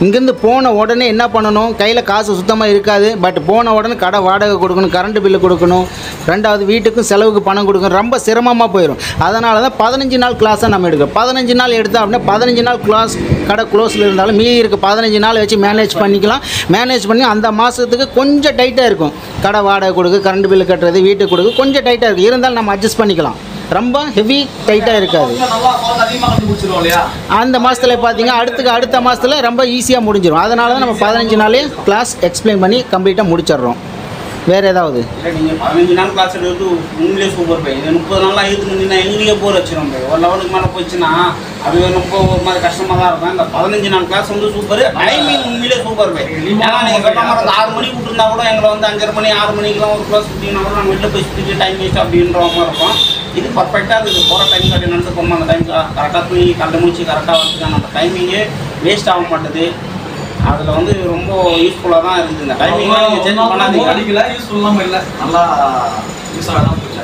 இங்கேருந்து போன உடனே என்ன பண்ணணும், கையில் காசு சுத்தமாக இருக்காது. பட் போன உடனே கடை வாடகை கொடுக்கணும், கரண்ட் பில்லு கொடுக்கணும், 2வது வீட்டுக்கும் செலவுக்கு பணம் கொடுக்கணும், ரொம்ப சிரமமாக போயிடும். அதனால தான் 15 நாள் கிளாஸாக நம்ம எடுக்கிறோம். 15 நாள் எடுத்தோம் அப்படின்னா 15 நாள் கிளாஸ் கடை க்ளோஸில் இருந்தாலும் மீதி இருக்க 15 நாள் வச்சு மேனேஜ் பண்ணிக்கலாம். மேனேஜ் பண்ணி அந்த மாதத்துக்கு கொஞ்சம் டைட்டாக இருக்கும், கடை வாடகை கொடுக்கு, கரண்ட் பில்லு கட்டுறது, வீட்டுக்கு கொடுக்கு, கொஞ்சம் டைட்டாக இருக்குது. இருந்தாலும் நம்ம அட்ஜஸ்ட் பண்ணிக்கலாம், ரொம்ப ஹெவி டைட்டாக இருக்காது. அந்த மாதத்தில் பார்த்தீங்க அடுத்த மாதத்தில் ரொம்ப ஈஸியாக முடிஞ்சிடும். அதனால தான் நம்ம 15 நாளே கிளாஸ் எக்ஸ்பிளைன் பண்ணி கம்ப்ளீட்டாக முடிச்சிடுறோம். வேறு ஏதாவது நீங்கள் 15 நாள் கிளாஸ் எடுத்து உண்மையிலே சூப்பர் பை. இந்த 30 நாளாக எழுத்துக்கிட்டீங்கன்னா எங்களுக்கே போர் வச்சிடும் பை. ஒரு லெவலுக்கு மேலே போச்சுன்னா அது ரொம்ப ஒரு மாதிரி கஷ்டமாக தான் இருக்கும். இந்த 15 நாள் கிளாஸ் வந்து சூப்பர். டைமிங் உண்மையிலே சூப்பர் பை. ஏன்னா நீங்கள் சொல்ல மாதிரி 6 மணிக்கு விட்டுருந்தா கூட எங்களை வந்து 5:30 மணி 6 மணிக்கெலாம் ஒரு கிளாஸ் விட்டிங்கன்னா கூட நம்ம வெளில போய் சுற்றிட்டு டைம் வேஸ்ட் அப்படின்ற மாதிரி இருக்கும். இது பர்ஃபெக்டாக இருக்குது. போகிற டைம் கட்டி நடந்து போகணும், அந்த டைம் கரெக்டாக போய் கரெக்டாக முடிச்சு கரெக்டாக வரதுக்கான அந்த டைமிங்கே வேஸ்ட் ஆக மாட்டேது. அதில் வந்து ரொம்ப யூஸ்ஃபுல்லாக தான் இருக்குது. இந்த டைமிங் நீங்கள் சேஞ்ச் பண்ணாதீங்க, யூஸ்ஃபுல்லாமல் இல்லை, நல்லா யூஸாக தான் போச்சு.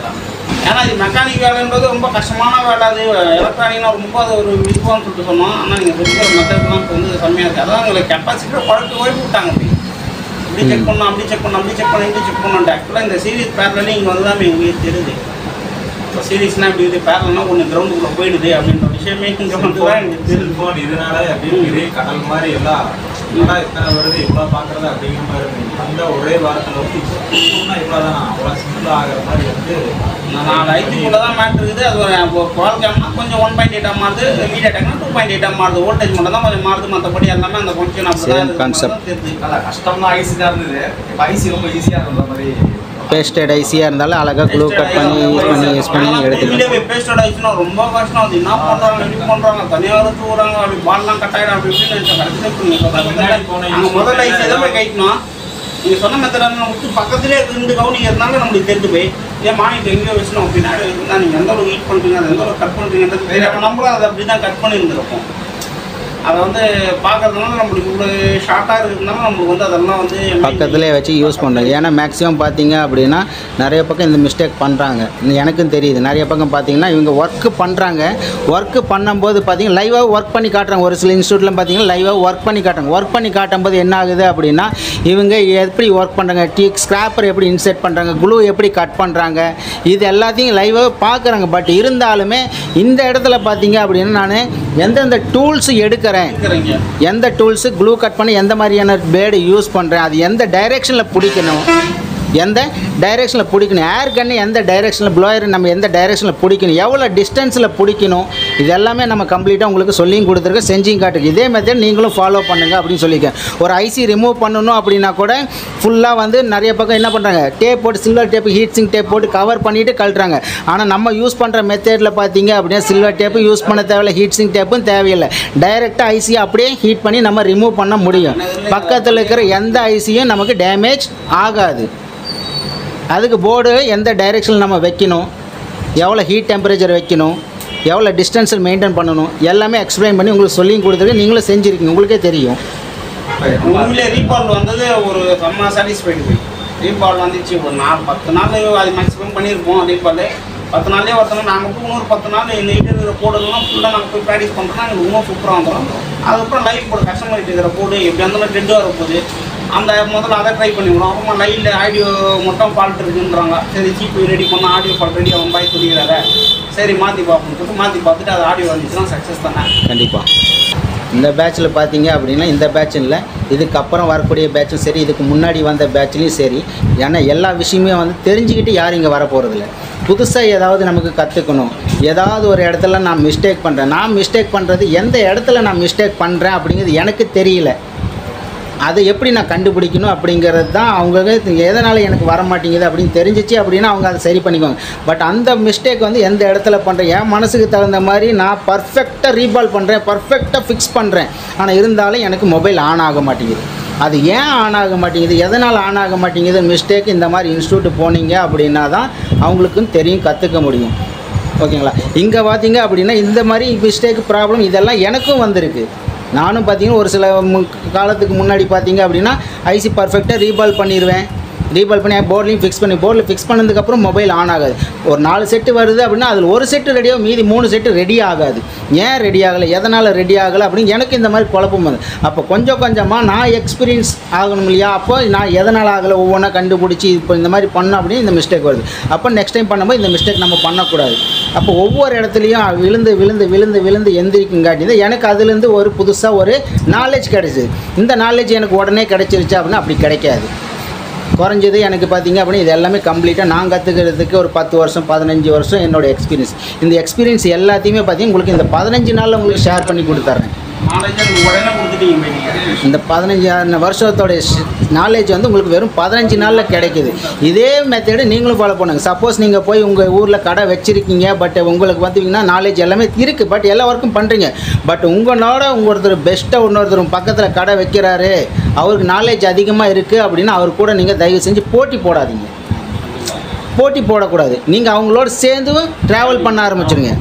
ஏன்னா இது மெக்கானிக் வேலைன்றது ரொம்ப கஷ்டமான வேலை. அது எலக்ட்ரானிக்னா ரொம்ப அது ஒரு இதுவான்னு சொல்லிட்டு சொன்னோம். ஆனால் நீங்கள் சொல்லிட்டு ஒரு மெத்தட்லாம் இப்போ வந்து கம்மியாக இருக்குது. அதான் உங்களுக்கு கெப்பாசிட்டியை குழப்பி விட்டாங்க. இப்படி செக் பண்ணோம், அப்படி செக் பண்ணோம், இப்படி செக் பண்ணோம். ஆக்சுவலாக இந்த சீரிஸ் பேரலே இங்கே வந்து தான் எங்களுக்கு தெரியுது. இப்போ சீரிஸ்னால் இப்படி இது பேரல்னா ஒன்று கிரவுண்டுக்குள்ளே போயிடுது அப்படின்ற விஷயமே இங்கே வந்து தான் எங்களுக்கு தெரியுது. இதனால அப்படியே கடல் மாதிரி எல்லாம் இத்தனை வருது இவ்வளோ பார்க்குறது அப்படிங்கிற மாதிரி இருக்கு. அந்த ஒரே வாரத்தில் வந்து இவ்வளோ தான் அவ்வளோ சிம்பிளாக ஆகிற மாதிரி வந்து 4 ஐடிக்குள்ளே தான் மேட்ரு இருக்குது. அது ஒரு குவால் கேம்னா கொஞ்சம் 1.8 மாறுது, மீடியா டெக்னா 2.8 மாறுது. வோல்டேஜ் மட்டும் தான் கொஞ்சம் மாறுது, மற்றபடி எல்லாமே அந்த ஃபங்க்ஷன் அப்படி தான் தெரியுது. அதான் கஷ்டம்னா ஐசி தான் இருந்தது. இப்போ ஐசி ரொம்ப ஈஸியாக இருந்த மாதிரி பேஸ்டட் ஐசியாக இருந்தாலும் அழகாக க்ளூ கட் பண்ணி யூஸ் பண்ணி எடுத்துக்கலாம். பேஸ்டட் ஐசினா ரொம்ப கஷ்டம். அது என்ன பண்ணுறாங்க, எப்படி பண்ணுறாங்க, தனியாக தூக்குறாங்க, அப்படி பால்லாம் கட் ஆகிடும் அப்படி இப்படின்னு முதல்ல ஐசி எதை போய் கைட்டணும். நீங்கள் சொன்ன மெத்தட் விட்டு பக்கத்துலேயே 2 கவுனிங் இருந்தாலும் நம்மளுக்கு தெரிஞ்சு போய் ஏன் மானிட்டர் எங்கேயோ வச்சுனோம் பின்னாடி இருந்தால் நீங்கள் எந்த அளவுக்கு ஹீட் பண்ணுறீங்க, அது எந்த அளவுக்கு கட் பண்ணுறீங்கன்றது தெரியும். நம்மளும் அதை அப்படி தான் கட் பண்ணியிருந்துருப்போம். அதை வந்து பார்க்கறதுனால நம்மளுக்கு இவ்வளோ ஷார்ட்டாக இருந்தாலும் நம்மளுக்கு வந்து அதெல்லாம் வந்து பக்கத்துலேயே வச்சு யூஸ் பண்ணுறோம். ஏன்னா மேக்ஸிமம் பார்த்தீங்க அப்படின்னா நிறைய பக்கம் இந்த மிஸ்டேக் பண்ணுறாங்க. எனக்கும் தெரியுது. நிறைய பக்கம் பார்த்தீங்கன்னா இவங்க ஒர்க்கு பண்ணும்போது பார்த்தீங்கன்னா லைவாக ஒர்க் பண்ணி காட்டுறாங்க. ஒரு சில இன்ஸ்டியூட்டில் பார்த்தீங்கன்னா லைவாக ஒர்க் பண்ணி காட்டுறாங்க. ஒர்க் பண்ணி காட்டும்போது என்ன ஆகுது அப்படின்னா இவங்க எப்படி ஒர்க் பண்ணுறாங்க, ஸ்க்ராப்பர் எப்படி இன்செர்ட் பண்ணுறாங்க, குளூ எப்படி கட் பண்ணுறாங்க, இது எல்லாத்தையும் லைவாக பார்க்குறாங்க. பட் இருந்தாலுமே இந்த இடத்துல பார்த்தீங்க அப்படின்னா நான் எந்தெந்த டூல்ஸ் எடுக்கிறேன், எந்த டூல்ஸு க்ளூ கட் பண்ணி எந்த மாதிரியான பிளேடு யூஸ் பண்ணுறேன், அது எந்த டைரெக்ஷனில் பிடிக்கணும், ஏர் கன்னு எந்த டைரெக்ஷனில், ப்ளோயர் நம்ம எந்த டைரெக்ஷனில் பிடிக்கணும், எவ்வளோ டிஸ்டன்ஸில் பிடிக்கணும், இது எல்லாமே நம்ம கம்ப்ளீட்டாக உங்களுக்கு சொல்லியும் கொடுத்துருக்கேன், செஞ்சியும் காட்டுக்கு. இதே மெத்தட் நீங்களும் ஃபாலோ பண்ணுங்கள் அப்படின்னு சொல்லியிருக்கேன். ஒரு ஐசி ரிமூவ் பண்ணணும் அப்படின்னா கூட ஃபுல்லாக வந்து நிறைய பக்கம் என்ன பண்ணுறாங்க, டேப் போட்டு silver tape heat sink tape போட்டு கவர் பண்ணிவிட்டு கழட்டுறாங்க. ஆனால் நம்ம யூஸ் பண்ணுற மெத்தடில் பார்த்தீங்க அப்படின்னா சில்வர் டேப்பு யூஸ் பண்ண தேவையில்லை, ஹீட் சிங் டேப்பும் தேவையில்லை. டைரெக்டாக ஐசியை அப்படியே ஹீட் பண்ணி நம்ம ரிமூவ் பண்ண முடியும். பக்கத்தில் இருக்கிற எந்த ஐசியும் நமக்கு டேமேஜ் ஆகாது. அதுக்கு போர்டு எந்த டைரெக்ஷனில் நம்ம வைக்கணும், எவ்வளோ ஹீட் டெம்பரேச்சர் வைக்கணும், எவ்வளோ டிஸ்டன்ஸில் மெயின்டைன் பண்ணணும், எல்லாமே எக்ஸ்பிளைன் பண்ணி உங்களுக்கு சொல்லியும் கொடுத்துருக்கு. நீங்களும் செஞ்சுருக்கீங்க, உங்களுக்கே தெரியும். உண்மையிலே ரீபால் வந்தது ஒரு செம்ம சாட்டிஸ்ஃபைடு போய். ரீபால் வந்துச்சு ஒரு 10 நாள் அது மேக்ஸிமம் பண்ணியிருப்போம். ரீபால் 10 நாள்லேயே ஒருத்தனா நாங்கள் போய் இன்னொரு 10 நாள் எங்கள் கிட்ட இருக்கிற போர்டுலாம் ஃபுல்லாக நாங்கள் போய் ப்ராக்டிஸ் பண்ணுறோம்னா எங்களுக்கு இன்னும் சூப்பராக வந்துடும். அதுக்கப்புறம் லைவ் போர்டு கஸ்டமர் இருக்கிற போர்டு எப்படி இருந்தாலும் டெட்டு வர போகுது. அந்த முதல்ல அதை ட்ரை பண்ணிவிடும். அப்புறமா லைவில் ஆடியோ மட்டும் ஃபால்ட் இருக்குன்றாங்க. சரி ஜிபி ரெடி பண்ணால் ஆடியோ ஃபால்ட் ரெடி ஆகும் பாய் சொல்லிக்கிறாரு. சரி மாற்றி பார்ப்போம்னு சொல்லிட்டு மாற்றி பார்த்துட்டு அது ஆடியோ வந்துச்சுன்னா சக்ஸஸ் தானே. கண்டிப்பாக இந்த பேட்சில் பார்த்தீங்க அப்படின்னா இந்த பேட்ச் இல்லை, இதுக்கப்புறம் வரக்கூடிய பேட்சும் சரி, இதுக்கு முன்னாடி வந்த பேட்ச்லேயும் சரி, ஏன்னா எல்லா விஷயமே வந்து தெரிஞ்சுக்கிட்டு யாரும் இங்கே வர போகிறதில்ல. புதுசாக ஏதாவது நமக்கு கற்றுக்கணும், ஏதாவது ஒரு இடத்துல நான் மிஸ்டேக் பண்ணுறேன். நான் மிஸ்டேக் பண்ணுறது எந்த இடத்துல நான் மிஸ்டேக் பண்ணுறேன் அப்படிங்கிறது எனக்கு தெரியல. அதை எப்படி நான் கண்டுபிடிக்கணும் அப்படிங்கிறது தான் அவங்க எதனால் எனக்கு வர மாட்டேங்குது அப்படின்னு தெரிஞ்சிச்சு அப்படின்னா அவங்க அதை சரி பண்ணிக்குவாங்க. பட் அந்த மிஸ்டேக் வந்து எந்த இடத்துல பண்ணுறேன், என் மனசுக்கு தகுந்த மாதிரி நான் பர்ஃபெக்டாக ரீபால் பண்ணுறேன், பர்ஃபெக்டாக ஃபிக்ஸ் பண்ணுறேன். ஆனால் இருந்தாலும் எனக்கு மொபைல் ஆன் ஆக மாட்டேங்குது. அது ஏன் ஆன் ஆக மாட்டேங்குது, எதனால் ஆன் ஆக மாட்டேங்குது மிஸ்டேக், இந்த மாதிரி இன்ஸ்டியூட் போனீங்க அப்படின்னா தான் அவங்களுக்கும் தெரியும், கற்றுக்க முடியும். ஓகேங்களா? இங்கே பார்த்தீங்க அப்படின்னா இந்த மாதிரி மிஸ்டேக் ப்ராப்ளம் இதெல்லாம் எனக்கும் வந்திருக்கு. நானும் பார்த்தீங்கன்னா ஒரு சில காலத்துக்கு முன்னாடி பார்த்தீங்க அப்படின்னா ஐசி பர்ஃபெக்டாக ரீபால் பண்ணிடுவேன். ரீபால் பண்ணி போர்ட்லையும் போர்டில் ஃபிக்ஸ் பண்ணதுக்கப்புறம் மொபைல் ஆன் ஆகாது. ஒரு 4 செட்டு வருது அப்படின்னா அதில் ஒரு செட்டு ரெடியாக மீதி 3 செட்டு ரெடி ஆகாது. ஏன் ரெடி ஆகலை, எதனால் ரெடி ஆகலை அப்படின்னு எனக்கு இந்த மாதிரி குழப்பம் வந்து அப்போ கொஞ்சம் கொஞ்சமாக நான் எக்ஸ்பீரியன்ஸ் ஆகணும் இல்லையா? அப்போ நான் எதனால் ஆகலை ஒவ்வொன்றா கண்டுபிடிச்சி இப்போ இந்த மாதிரி பண்ணோம் அப்படின்னு இந்த மிஸ்டேக் வருது. அப்போ நெக்ஸ்ட் டைம் பண்ணும்போது இந்த மிஸ்டேக் நம்ம பண்ணக்கூடாது. அப்போ ஒவ்வொரு இடத்துலையும் விழுந்து விழுந்து விழுந்து விழுந்து எந்திரிக்குங்காட்டி தான் எனக்கு அதுலேருந்து ஒரு புதுசாக ஒரு நாலேஜ் கிடைச்சிது. இந்த நாலேஜ் எனக்கு உடனே கிடைச்சிருச்சு அப்படின்னா அப்படி கிடைக்காது. குறைஞ்சது எனக்கு பார்த்தீங்க அப்படின்னா இது எல்லாமே கம்ப்ளீட்டாக நான் கற்றுக்கிறதுக்கு ஒரு 10 வருஷம் 15 வருஷம் என்னோடய எக்ஸ்பீரியன்ஸ். இந்த எக்ஸ்பீரியன்ஸ் எல்லாத்தையுமே பார்த்தீங்கன்னா உங்களுக்கு இந்த 15 நாளில் உங்களுக்கு ஷேர் பண்ணி கொடுத்துட்றேன். இந்த 15 வருஷத்தோடைய நாலேஜ் வந்து உங்களுக்கு வெறும் 15 நாளில் கிடைக்குது. இதே மெத்தடு நீங்களும் ஃபாலோ பண்ணுங்கள். சப்போஸ் நீங்கள் போய் உங்கள் ஊரில் கடை வச்சுருக்கீங்க, பட் உங்களுக்கு பார்த்தீங்கன்னா நாலேஜ் எல்லாமே இருக்குது, பட் எல்லா ஒர்க்கும் பண்ணுறீங்க. பட் உங்களோட ஒருத்தர் பெஸ்ட்டாக இன்னொருத்தர் பக்கத்தில் கடை வைக்கிறாரு, அவருக்கு நாலேஜ் அதிகமாக இருக்குது அப்படின்னா அவர் கூட நீங்கள் தயவு செஞ்சு போட்டி போடாதீங்க. போட்டி போடக்கூடாது. நீங்கள் அவங்களோட சேர்ந்து ட்ராவல் பண்ண ஆரம்பிச்சிடுங்க.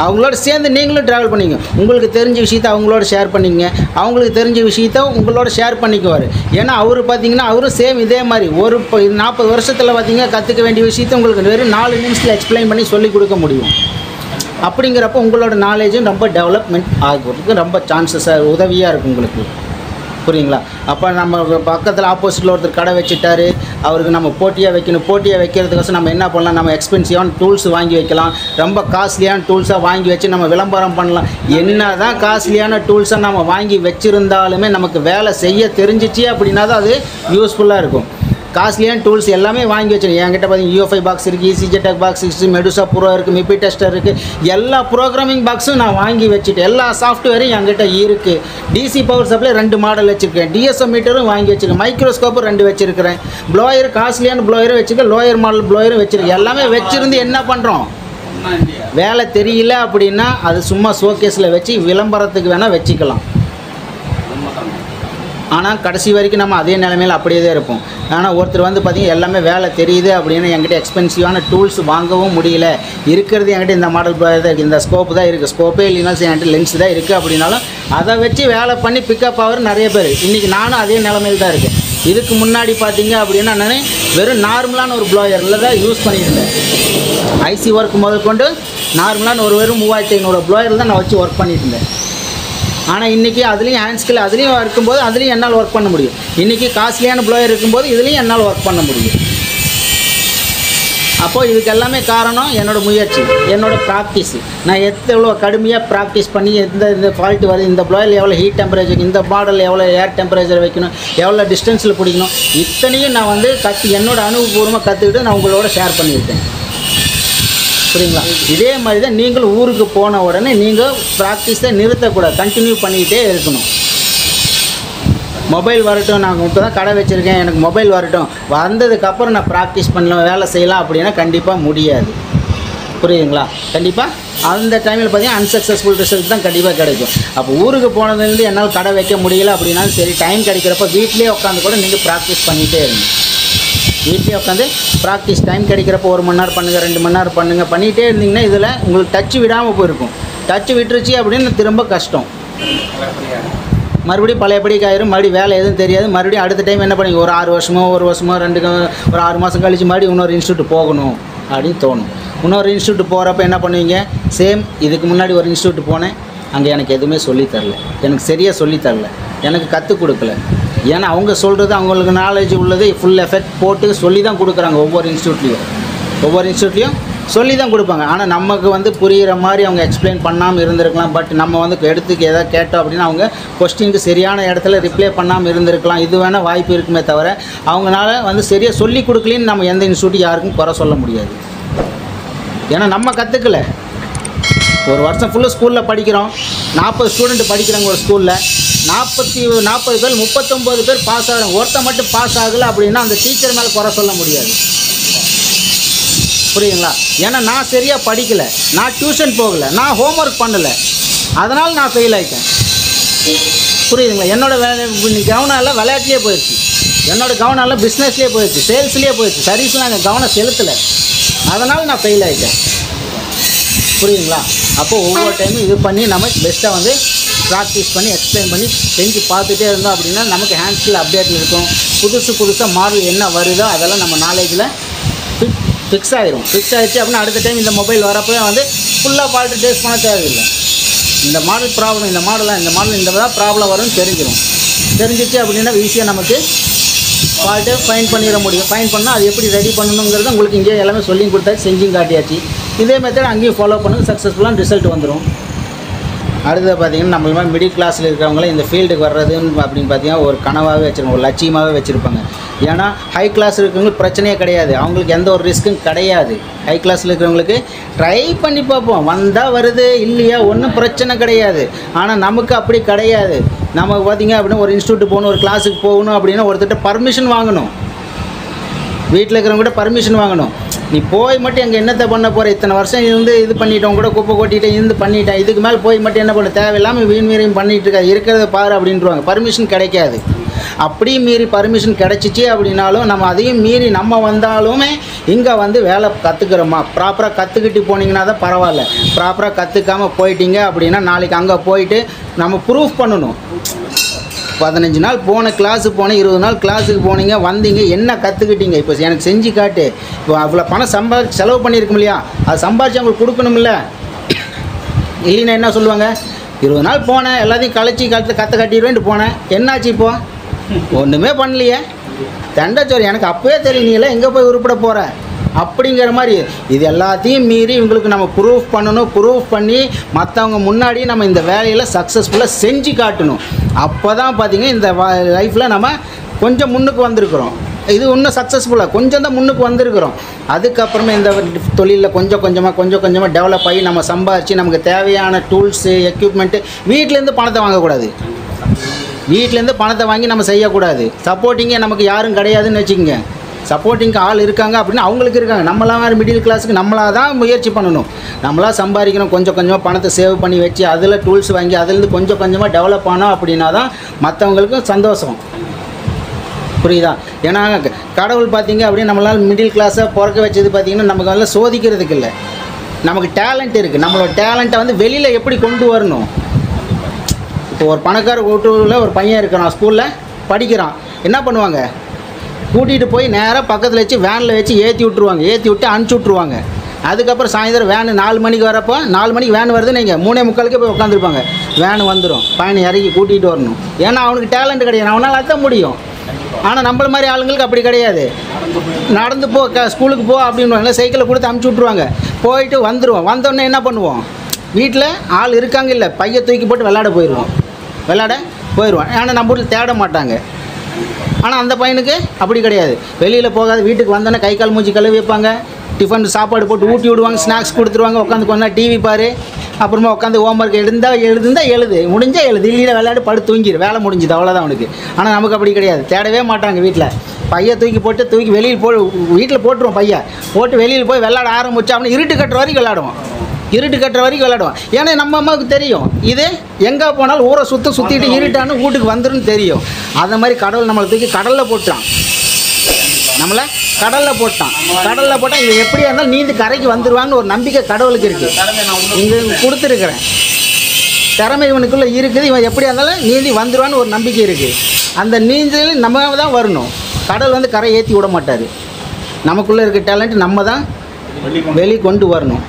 அவங்களோட சேர்ந்து நீங்களும் ட்ராவல் பண்ணிங்க. உங்களுக்கு தெரிஞ்ச விஷயத்தை அவங்களோட ஷேர் பண்ணிங்க, அவங்களுக்கு தெரிஞ்ச விஷயத்த உங்களோட ஷேர் பண்ணிக்குவார். ஏன்னா அவர் பார்த்தீங்கன்னா அவரும் சேம் இதே மாதிரி ஒரு 40 வருஷத்தில் பார்த்தீங்கன்னா கற்றுக்க வேண்டிய விஷயத்த உங்களுக்கு வெறும் 4 நிமிஷத்தில் எக்ஸ்பிளைன் பண்ணி சொல்லிக் கொடுக்க முடியும். அப்படிங்கிறப்ப உங்களோட நாலேஜும் ரொம்ப டெவலப்மெண்ட் ஆகிறதுக்கு ரொம்ப சான்சஸ் உதவியாக இருக்கும் உங்களுக்கு. புரியுங்களா? அப்போ நம்ம பக்கத்தில் ஆப்போசிட்டில் ஒருத்தர் கடை வச்சுட்டாரு, அவருக்கு நம்ம போட்டியாக வைக்கணும். போட்டியாக வைக்கிறதுக்கோசம் நம்ம என்ன பண்ணலாம், நம்ம எக்ஸ்பென்சிவான டூல்ஸ் வாங்கி வைக்கலாம். ரொம்ப காஸ்ட்லியான டூல்ஸாக வாங்கி வச்சு நம்ம விளம்பரம் பண்ணலாம். என்ன தான் காஸ்ட்லியான டூல்ஸை நம்ம வாங்கி வச்சுருந்தாலுமே நமக்கு வேலை செய்ய தெரிஞ்சிச்சு அப்படின்னா தான் அது யூஸ்ஃபுல்லாக இருக்கும். காஸ்ட்லியான டூல்ஸ் எல்லாமே வாங்கி வச்சுருக்கேன். என்கிட்ட பார்த்தீங்கன்னா UFI பாக்ஸ் இருக்குது, EasyJet பாக்ஸ் இருக்குது, மெடுசா ப்ரோ இருக்குது, மிபி டெஸ்டர் இருக்குது. எல்லா ப்ரோக்ராமிங் பாக்ஸும் நான் வாங்கி வச்சுட்டேன். எல்லா சாஃப்ட்வேரும் என்கிட்ட இருக்குது. DC பவர் சப்ளை 2 மாடல் வச்சுருக்கேன். DSO மீட்டரும் வாங்கி வச்சுருக்கேன். மைக்ரோஸ்கோப்பும் 2 வச்சுருக்கிறேன். ப்ளோயர் காஸ்ட்லியான ப்ளோயரும் வச்சுருக்கேன், லோயர் மாடல் ப்ளோயரும் வச்சுருக்கேன். எல்லாமே வச்சுருந்து என்ன பண்ணுறோம், வேலை தெரியல அப்படின்னா அது சும்மா ஷோகேஸில் வச்சு விளம்பரத்துக்கு வேணால் வச்சுக்கலாம். ஆனால் கடைசி வரைக்கும் நம்ம அதே நிலைமையில் அப்படியே தான் இருப்போம். ஆனால் ஒருத்தர் வந்து பார்த்திங்கன்னா எல்லாமே வேலை தெரியுது அப்படின்னு என்கிட்ட எக்ஸ்பென்சிவான டூல்ஸ் வாங்கவும் முடியல. இருக்கிறது என்கிட்ட இந்த மாடல் தான் இருக்குது, இந்த ஸ்கோப்பு தான் இருக்குது, ஸ்கோப்பே இல்லைன்னா என்கிட்ட லென்ஸ் தான் இருக்குது அப்படின்னாலும் அதை வச்சு வேலை பண்ணி பிக்கப் ஆகிற நிறைய பேர். இன்றைக்கி நானும் அதே நிலைமையில் தான் இருக்கேன். இதுக்கு முன்னாடி பார்த்தீங்க அப்படின்னா நான் வெறும் நார்மலான ஒரு ப்ளோயரில் தான் யூஸ் பண்ணியிருந்தேன். ஐசி ஒர்க் முதற்கொண்டு நார்மலான ஒரு வெறும் 3500 ப்ளோயரில் தான் நான் வச்சு ஒர்க் பண்ணிட்டு இருந்தேன். ஆனால் இன்றைக்கி அதுலேயும் ஹேண்ட் ஸ்கில் அதுலேயும் இருக்கும்போது அதுலேயும் என்னால் ஒர்க் பண்ண முடியும். இன்றைக்கி காஸ்ட்லியான ப்ளோயர் இருக்கும்போது இதுலேயும் என்னால் ஒர்க் பண்ண முடியும். அப்போது இதுக்கு எல்லாமே காரணம் என்னோடய முயற்சி, என்னோடய ப்ராக்டிஸு. நான் எவ்வளோ கடுமையாக ப்ராக்டிஸ் பண்ணி இந்த ஃபால்ட் வருது, இந்த ப்ளோயரில் எவ்வளோ ஹீட் டெம்பரேச்சர், இந்த மாடல் எவ்வளோ ஏர் டெம்பரேச்சர் வைக்கணும், எவ்வளோ டிஸ்டன்ஸில் பிடிக்கணும், இத்தனையும் நான் வந்து என்னோடய அனுபவபூர்வமாக கற்றுக்கிட்டு நான் உங்களோட ஷேர் பண்ணியிருக்கேன். புரியுங்களா? இதே மாதிரி தான் நீங்களும் ஊருக்கு போன உடனே நீங்கள் ப்ராக்டிஸை நிறுத்தக்கூடாது, கண்டினியூ பண்ணிக்கிட்டே இருக்கணும். மொபைல் வரட்டும், நான் இப்போ தான் கடை வச்சுருக்கேன், எனக்கு மொபைல் வரட்டும், வந்ததுக்கப்புறம் நான் ப்ராக்டிஸ் பண்ணலாம், வேலை செய்யலாம் அப்படின்னா கண்டிப்பாக முடியாது. புரியுதுங்களா? கண்டிப்பாக அந்த டைமில் பார்த்தீங்கன்னா அன்சக்ஸஸ்ஃபுல் ரிசல்ட் தான் கண்டிப்பாக கிடைக்கும். அப்போ ஊருக்கு போனதுலேருந்து என்னால் கடை வைக்க முடியல அப்படின்னாலும் சரி, டைம் கிடைக்கிறப்ப வீட்டிலே உட்காந்து கூட நீங்கள் ப்ராக்டிஸ் பண்ணிகிட்டே இருங்க. வீட்டிலே உட்காந்து ப்ராக்டிஸ் டைம் கிடைக்கிறப்போ 1 மணி நேரம் பண்ணுங்கள், 2 மணி நேரம் பண்ணுங்கள், பண்ணிகிட்டே இருந்தீங்கன்னா இதில் உங்களுக்கு டச்சு விடாமல் போயிருக்கும். டச்சு விட்டுருச்சு அப்படின்னு திரும்ப கஷ்டம், மறுபடியும் பழையபடிக்கு ஆயிரும். மறுபடியும் வேலை எதுவும் தெரியாது. மறுபடியும் அடுத்த டைம் என்ன பண்ணி ஒரு 6 வருஷமோ 1 வருஷமோ ஒரு 6 மாதம் கழிச்சு மறுபடியும் இன்னொரு இன்ஸ்டியூட் போகணும் அப்படின்னு தோணும். இன்னொரு இன்ஸ்டியூட் போகிறப்ப என்ன பண்ணுவீங்க, சேம் இதுக்கு முன்னாடி ஒரு இன்ஸ்டியூட் போனேன், அங்கே எனக்கு எதுவுமே சொல்லித்தரல, எனக்கு சரியாக சொல்லித்தரல, எனக்கு கற்றுக் கொடுக்கல. ஏன்னா அவங்க சொல்கிறது அவங்களுக்கு நாலேஜ் உள்ளது ஃபுல் எஃபெக்ட் போட்டு சொல்லி தான் கொடுக்குறாங்க. ஒவ்வொரு இன்ஸ்டியூட்லேயும் சொல்லி தான் கொடுப்பாங்க. ஆனால் நமக்கு வந்து புரிகிற மாதிரி அவங்க எக்ஸ்பிளைன் பண்ணாமல் இருந்திருக்கலாம். பட் நம்ம வந்து எடுத்துக்கு எதாவது கேட்டோம் அப்படின்னா அவங்க கொஸ்டினுக்கு சரியான இடத்துல ரிப்ளை பண்ணாமல் இருந்திருக்கலாம். இது வேணால் வாய்ப்பு இருக்குமே தவிர அவங்களால வந்து சரியாக சொல்லி கொடுக்கலின்னு நம்ம எந்த இன்ஸ்டியூட் யாருக்கும் குறை சொல்ல முடியாது. ஏன்னா நம்ம கற்றுக்கல, ஒரு வருஷம் ஃபுல்லாக ஸ்கூலில் படிக்கிறோம், 40 ஸ்டூடெண்ட் படிக்கிறாங்க ஒரு ஸ்கூலில், 40 பேர் 39 பேர் பாஸ் ஆகிறாங்க. ஒருத்தர் மட்டும் பாஸ் ஆகலை அப்படின்னா அந்த டீச்சர் மேலே குறை சொல்ல முடியாது. புரியுதுங்களா? ஏன்னா நான் சரியாக படிக்கலை, நான் டியூஷன் போகலை, நான் ஹோம்ஒர்க் பண்ணலை, அதனால் நான் ஃபெயில் ஆகிட்டேன். புரியுதுங்களா? கவனம் எல்லாம் விளையாட்டுலேயே போயிடுச்சு, கவனம் எல்லாம் பிஸ்னஸ்லேயே போயிடுச்சு, சேல்ஸ்லேயே போயிடுச்சு, சர்வீஸில் நாங்கள் கவனம் செலுத்தலை, அதனால் நான் ஃபெயில் ஆகிட்டேன். புரியுதுங்களா? அப்போது ஒவ்வொரு டைமும் இது பண்ணி நம்ம பெஸ்ட்டாக வந்து ப்ராக்டிஸ் பண்ணி எக்ஸ்பிளைன் பண்ணி செஞ்சு பார்த்துட்டே இருந்தோம் அப்படின்னா நமக்கு ஹேண்ட் ஸ்கில் அப்டேட்டில் இருக்கும். புதுசாக மாடல் என்ன வருதோ அதெல்லாம் நம்ம நாலேஜில் ஃபிக்ஸ் ஆகிடும். ஃபிக்ஸ் ஆகிடுச்சு அப்படின்னா அடுத்த டைம் இந்த மொபைல் வரப்போ வந்து ஃபுல்லாக ஃபால்ட்டு டேஸ்ட் பண்ண தேவையில்லை. இந்த மாடல் ப்ராப்ளம், இந்த தான் ப்ராப்ளம் வரும்னு தெரிஞ்சிச்சு அப்படின்னா ஈஸியாக நமக்கு ஃபால்ட்டு ஃபைன் பண்ணிட முடியும். ஃபைன் பண்ணால் அது எப்படி ரெடி பண்ணணுங்கிறது உங்களுக்கு இங்கே எல்லாமே சொல்லி கொடுத்தாச்சு, செஞ்சும் காட்டியாச்சு. இதே மெத்தட் அங்கேயும் ஃபாலோ பண்ணுங்க, சக்ஸஸ்ஃபுல்லாக ரிசல்ட் வந்துடும். அடுத்தது பார்த்திங்கன்னா நம்ம மாதிரி மிடில் கிளாஸில் இருக்கிறவங்களே இந்த ஃபீல்டுக்கு வர்றதுன்னு அப்படின்னு பார்த்தீங்கன்னா ஒரு கனவாகவே வச்சுருப்பாங்க, ஒரு லட்சியமாகவே வச்சுருப்பாங்க. ஏன்னா ஹை கிளாஸ் இருக்கிறவங்களுக்கு பிரச்சனையே கிடையாது, அவங்களுக்கு எந்த ஒரு ரிஸ்க்கும் கிடையாது. ஹை கிளாஸில் இருக்கிறவங்களுக்கு ட்ரை பண்ணி பார்ப்போம், வந்தால் வருது, இல்லையா ஒன்றும் பிரச்சனை கிடையாது. ஆனால் நமக்கு அப்படி கிடையாது. நமக்கு பார்த்திங்க அப்படின்னா ஒரு இன்ஸ்டியூட் போகணும், ஒரு கிளாஸுக்கு போகணும் அப்படின்னா ஒருத்தர்கிட்ட பர்மிஷன் வாங்கணும், வீட்டில் இருக்கிறவங்ககிட்ட பர்மிஷன் வாங்கணும். நீ போய் மட்டும் எங்கே என்னத்தை பண்ண போகிற, இத்தனை வருஷம் இருந்து இது பண்ணிட்டோம் கூட, குப்பை கொட்டிட்டு பண்ணிட்டேன், இதுக்கு மேலே போய் மட்டும் என்ன பண்ண, தேவையில்லாமல் வீண் பண்ணிகிட்டு இருக்காது, இருக்கிறத பாரு அப்படின்ட்டுருவாங்க. பர்மிஷன் கிடைக்காது. அப்படியும் மீறி பர்மிஷன் கிடச்சிச்சு அப்படின்னாலும் நம்ம அதையும் மீறி நம்ம வந்தாலுமே இங்கே வந்து வேலை கற்றுக்கிறோமா, ப்ராப்பராக கற்றுக்கிட்டு போனீங்கன்னா தான் பரவாயில்ல. ப்ராப்பராக கற்றுக்காமல் போயிட்டீங்க அப்படின்னா நாளைக்கு அங்கே போயிட்டு நம்ம ப்ரூஃப் பண்ணணும். 15 நாள் போன கிளாஸுக்கு போனேன், 20 நாள் கிளாஸுக்கு போனீங்க, வந்தீங்க, என்ன கற்றுக்கிட்டீங்க, இப்போ எனக்கு செஞ்சு காட்டு, இப்போ அவ்வளோ பணம் செலவு பண்ணியிருக்கோம் இல்லையா, அது சம்பாதிச்சு அவங்களுக்கு கொடுக்கணும்ல. இல்லைன்னா என்ன சொல்லுவாங்க, 20 நாள் போனேன், எல்லாத்தையும் கழிச்சு கற்று காட்டிடுவேன்ட்டு போனேன், என்னாச்சு இப்போ ஒன்றுமே பண்ணலையே, தண்டச்சோறு, எனக்கு அப்போவே தெரியும் நீ எல்லாம் எங்கே போய் உருப்பிட போகிற அப்படிங்கிற மாதிரி. இது எல்லாத்தையும் மீறி இவங்களுக்கு நம்ம ப்ரூஃப் பண்ணணும். ப்ரூஃப் பண்ணி மற்றவங்க முன்னாடி நம்ம இந்த வேலையில் சக்ஸஸ்ஃபுல்லாக செஞ்சு காட்டணும். அப்போ தான் பார்த்திங்கன்னா இந்த லைஃப்பில் நம்ம கொஞ்சம் முன்னுக்கு வந்திருக்கிறோம். இது இன்னும் சக்ஸஸ்ஃபுல்லாக கொஞ்சம் தான் முன்னுக்கு வந்திருக்கிறோம். அதுக்கப்புறமே இந்த தொழிலில் கொஞ்சம் கொஞ்சமாக டெவலப் ஆகி நம்ம சம்பாதிச்சு நமக்கு தேவையான டூல்ஸு, எக்யூப்மெண்ட்டு, வீட்டிலேருந்து பணத்தை வாங்கக்கூடாது. வீட்டிலேருந்து பணத்தை வாங்கி நம்ம செய்யக்கூடாது. சப்போர்ட்டிங்கே நமக்கு யாரும் கிடையாதுன்னு வச்சுக்கோங்க. சப்போர்ட்டிங்க்கு ஆள் இருக்காங்க அப்படின்னா அவங்களுக்கு இருக்காங்க. நம்மளாம் வேறு மிடில் கிளாஸுக்கு நம்மளாக தான் முயற்சி பண்ணணும். நம்மளாக சம்பாதிக்கணும், கொஞ்சமாக பணத்தை சேவ் பண்ணி வச்சு அதில் டூல்ஸ் வாங்கி அதிலேருந்து கொஞ்சமாக டெவலப் ஆனோம் அப்படின்னா தான் மற்றவங்களுக்கும் சந்தோஷம். புரியுதா? ஏன்னா கடவுள் பார்த்திங்க அப்படின்னு நம்மளால் மிடில் கிளாஸாக பிறக்க வச்சது பார்த்திங்கன்னா நமக்கு வந்து சோதிக்கிறதுக்கு இல்லை, நமக்கு டேலண்ட் இருக்குது. நம்மளோட டேலண்ட்டை வந்து வெளியில் எப்படி கொண்டு வரணும். இப்போ ஒரு பணக்கார வீட்டில் ஒரு பையன் இருக்கிறான், ஸ்கூலில் படிக்கிறான், என்ன பண்ணுவாங்க, கூட்டிகிட்டு போய் நேராக பக்கத்தில் வச்சு வேனில் வச்சு ஏற்றி விட்ருவாங்க, ஏற்றி விட்டு அனுப்பிச்சி விட்ருவாங்க. அதுக்கப்புறம் சாயந்தரம் வேனு 4 மணிக்கு வரப்போ, 4 மணிக்கு வேன் வருது, நீங்கள் 3:45 போய் உட்காந்துருப்பாங்க, வேனு வந்துடும், பையனை இறக்கி கூட்டிகிட்டு வரணும். ஏன்னா அவனுக்கு டேலண்ட் கிடையாது, அவனால் அதான் முடியும். ஆனால் நம்மள மாதிரி ஆளுங்களுக்கு அப்படி கிடையாது. நடந்து போ, ஸ்கூலுக்கு போ அப்படின்வாங்க, சைக்கிளை கொடுத்து அனுப்பிச்சி விட்ருவாங்க, போயிட்டு வந்துடுவோம். வந்தோடனே என்ன பண்ணுவோம், வீட்டில் ஆள் இருக்காங்க இல்லை, பையை தூக்கி போட்டு விளாட போயிடுவான். ஆனால் நம்ம வீட்டில் தேட மாட்டாங்க. ஆனால் அந்த பையனுக்கு அப்படி கிடையாது. வெளியில் போகாது, வீட்டுக்கு வந்தோன்னே கை கால் மூஞ்சி கழுவி வைப்பாங்க, டிஃபன் சாப்பாடு போட்டு ஊட்டி விடுவாங்க, ஸ்நாக்ஸ் கொடுத்துருவாங்க, உட்காந்து கொஞ்சம் டிவி பாரு, அப்புறமா உட்காந்து ஹோம்ஒர்க் எழுது, முடிஞ்சால் எழுது, இல்லையா விளையாடு, படுத்து தூங்கிடு, வேலை முடிஞ்சுது, அவ்வளோதான் அவனுக்கு. ஆனால் நமக்கு அப்படி கிடையாது, தேடவே மாட்டாங்க. வீட்டில் பையை தூக்கி வெளியில் வீட்டில் போட்டுருவோம், பையை போட்டு வெளியில் போய் விளையாட ஆரம்பிச்சா அவனை இருட்டு கட்டுற வரைக்கும் விளையாடுவான். ஏன்னா நம்ம அம்மாவுக்கு தெரியும், இது எங்கே போனாலும் ஊரை சுற்றிட்டு இருட்டான்னு வீட்டுக்கு வந்துடும் தெரியும். அந்த மாதிரி கடவுள் நம்மளை தூக்கி கடலில் போட்டான், கடலில் போட்டால் இவன் எப்படியா இருந்தாலும் நீந்தி கரைக்கு வந்துடுவான்னு ஒரு நம்பிக்கை கடவுளுக்கு இருக்குது. இங்கே கொடுத்துருக்குறேன் திறமை இவனுக்குள்ளே இருக்குது, இவன் எப்படியா இருந்தாலும் நீந்தி வந்துடுவான்னு ஒரு நம்பிக்கை இருக்குது. அந்த நீந்தல் நம்ம தான் வரணும், கடவுள் வந்து கரை ஏற்றி விட மாட்டார். நமக்குள்ளே இருக்க டேலண்ட் நம்ம தான் வெளிக்கொண்டு வரணும்.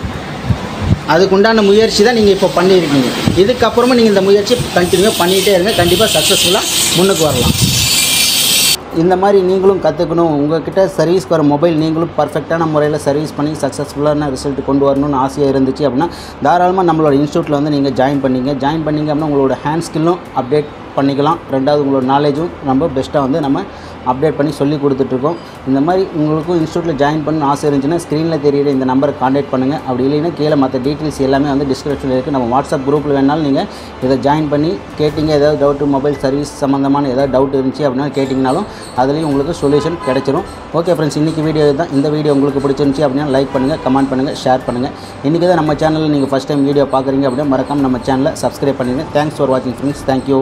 அதுக்குண்டான முயற்சி தான் நீங்கள் இப்போ பண்ணியிருக்கீங்க. இதுக்கப்புறமா நீங்கள் இந்த முயற்சி கண்டினியூ பண்ணிகிட்டே இருங்க, கண்டிப்பாக சக்ஸஸ்ஃபுல்லாக முன்னுக்கு வரலாம். இந்த மாதிரி நீங்களும் கற்றுக்கணும், உங்கள்கிட்ட சர்வீஸ்க்கு வர மொபைல் நீங்களும் பர்ஃபெக்டான முறையில் சர்வீஸ் பண்ணி சக்ஸஸ்ஃபுல்லான ரிசல்ட் கொண்டு வரணும்னு ஆசையாக இருந்துச்சு அப்படின்னா தாராளமாக நம்மளோட இன்ஸ்டியூட்டில் வந்து நீங்கள் ஜாயின் பண்ணிங்க அப்படின்னா உங்களோட ஹேண்ட் ஸ்கில்லும் அப்டேட் பண்ணிக்கலாம். ரெண்டாவது உங்களோட நாலேஜும் ரொம்ப பெஸ்ட்டாக வந்து நம்ம அப்டேட் பண்ணி சொல்லி கொடுத்துட்ருக்கோம். இந்த மாதிரி உங்களுக்கும் இன்ஸ்டியூட்டில் ஜாயின் பண்ண ஆசை இருந்துச்சுன்னா ஸ்க்ரீனில் தெரியுற இந்த நம்பரை காண்டாக்ட் பண்ணுங்கள். அப்படி இல்லைன்னா கீழே மற்ற டீட்டெயில்ஸ் எல்லாமே வந்து டிஸ்கிரிப்ஷனில் இருக்குது. நம்ம வாட்ஸ்அப் குரூப்பில் வேணாலும் நீங்கள் இதை ஜாயின் பண்ணி கேட்டிங்க, ஏதாவது டவுட்டு மொபைல் சர்வீஸ் சம்மந்தமான ஏதாவது டவுட் இருந்துச்சு அப்படின்னா கேட்டிங்கனாலும் அதுலேயும் உங்களுக்கு சொல்யூஷன் கிடைச்சிரும். ஓகே ஃப்ரெண்ட்ஸ், இன்றைக்கி வீடியோ தான். இந்த வீடியோ உங்களுக்கு பிடிச்சிருந்துச்சி அப்படின்னா லைக் பண்ணுங்கள், கமெண்ட் பண்ணுங்கள், ஷேர் பண்ணுங்கள். இன்றைக்கி தான் நம்ம சேனலில் நீங்கள் ஃபஸ்ட் டைம் வீடியோ பார்க்குறீங்க அப்படின்னா மறக்காமல் நம்ம சேனலை சப்ஸ்கிரைப் பண்ணிடுங்க. தேங்க்ஸ் ஃபார் வாட்சிங் ஃப்ரெண்ட்ஸ். தேங்க்யூ.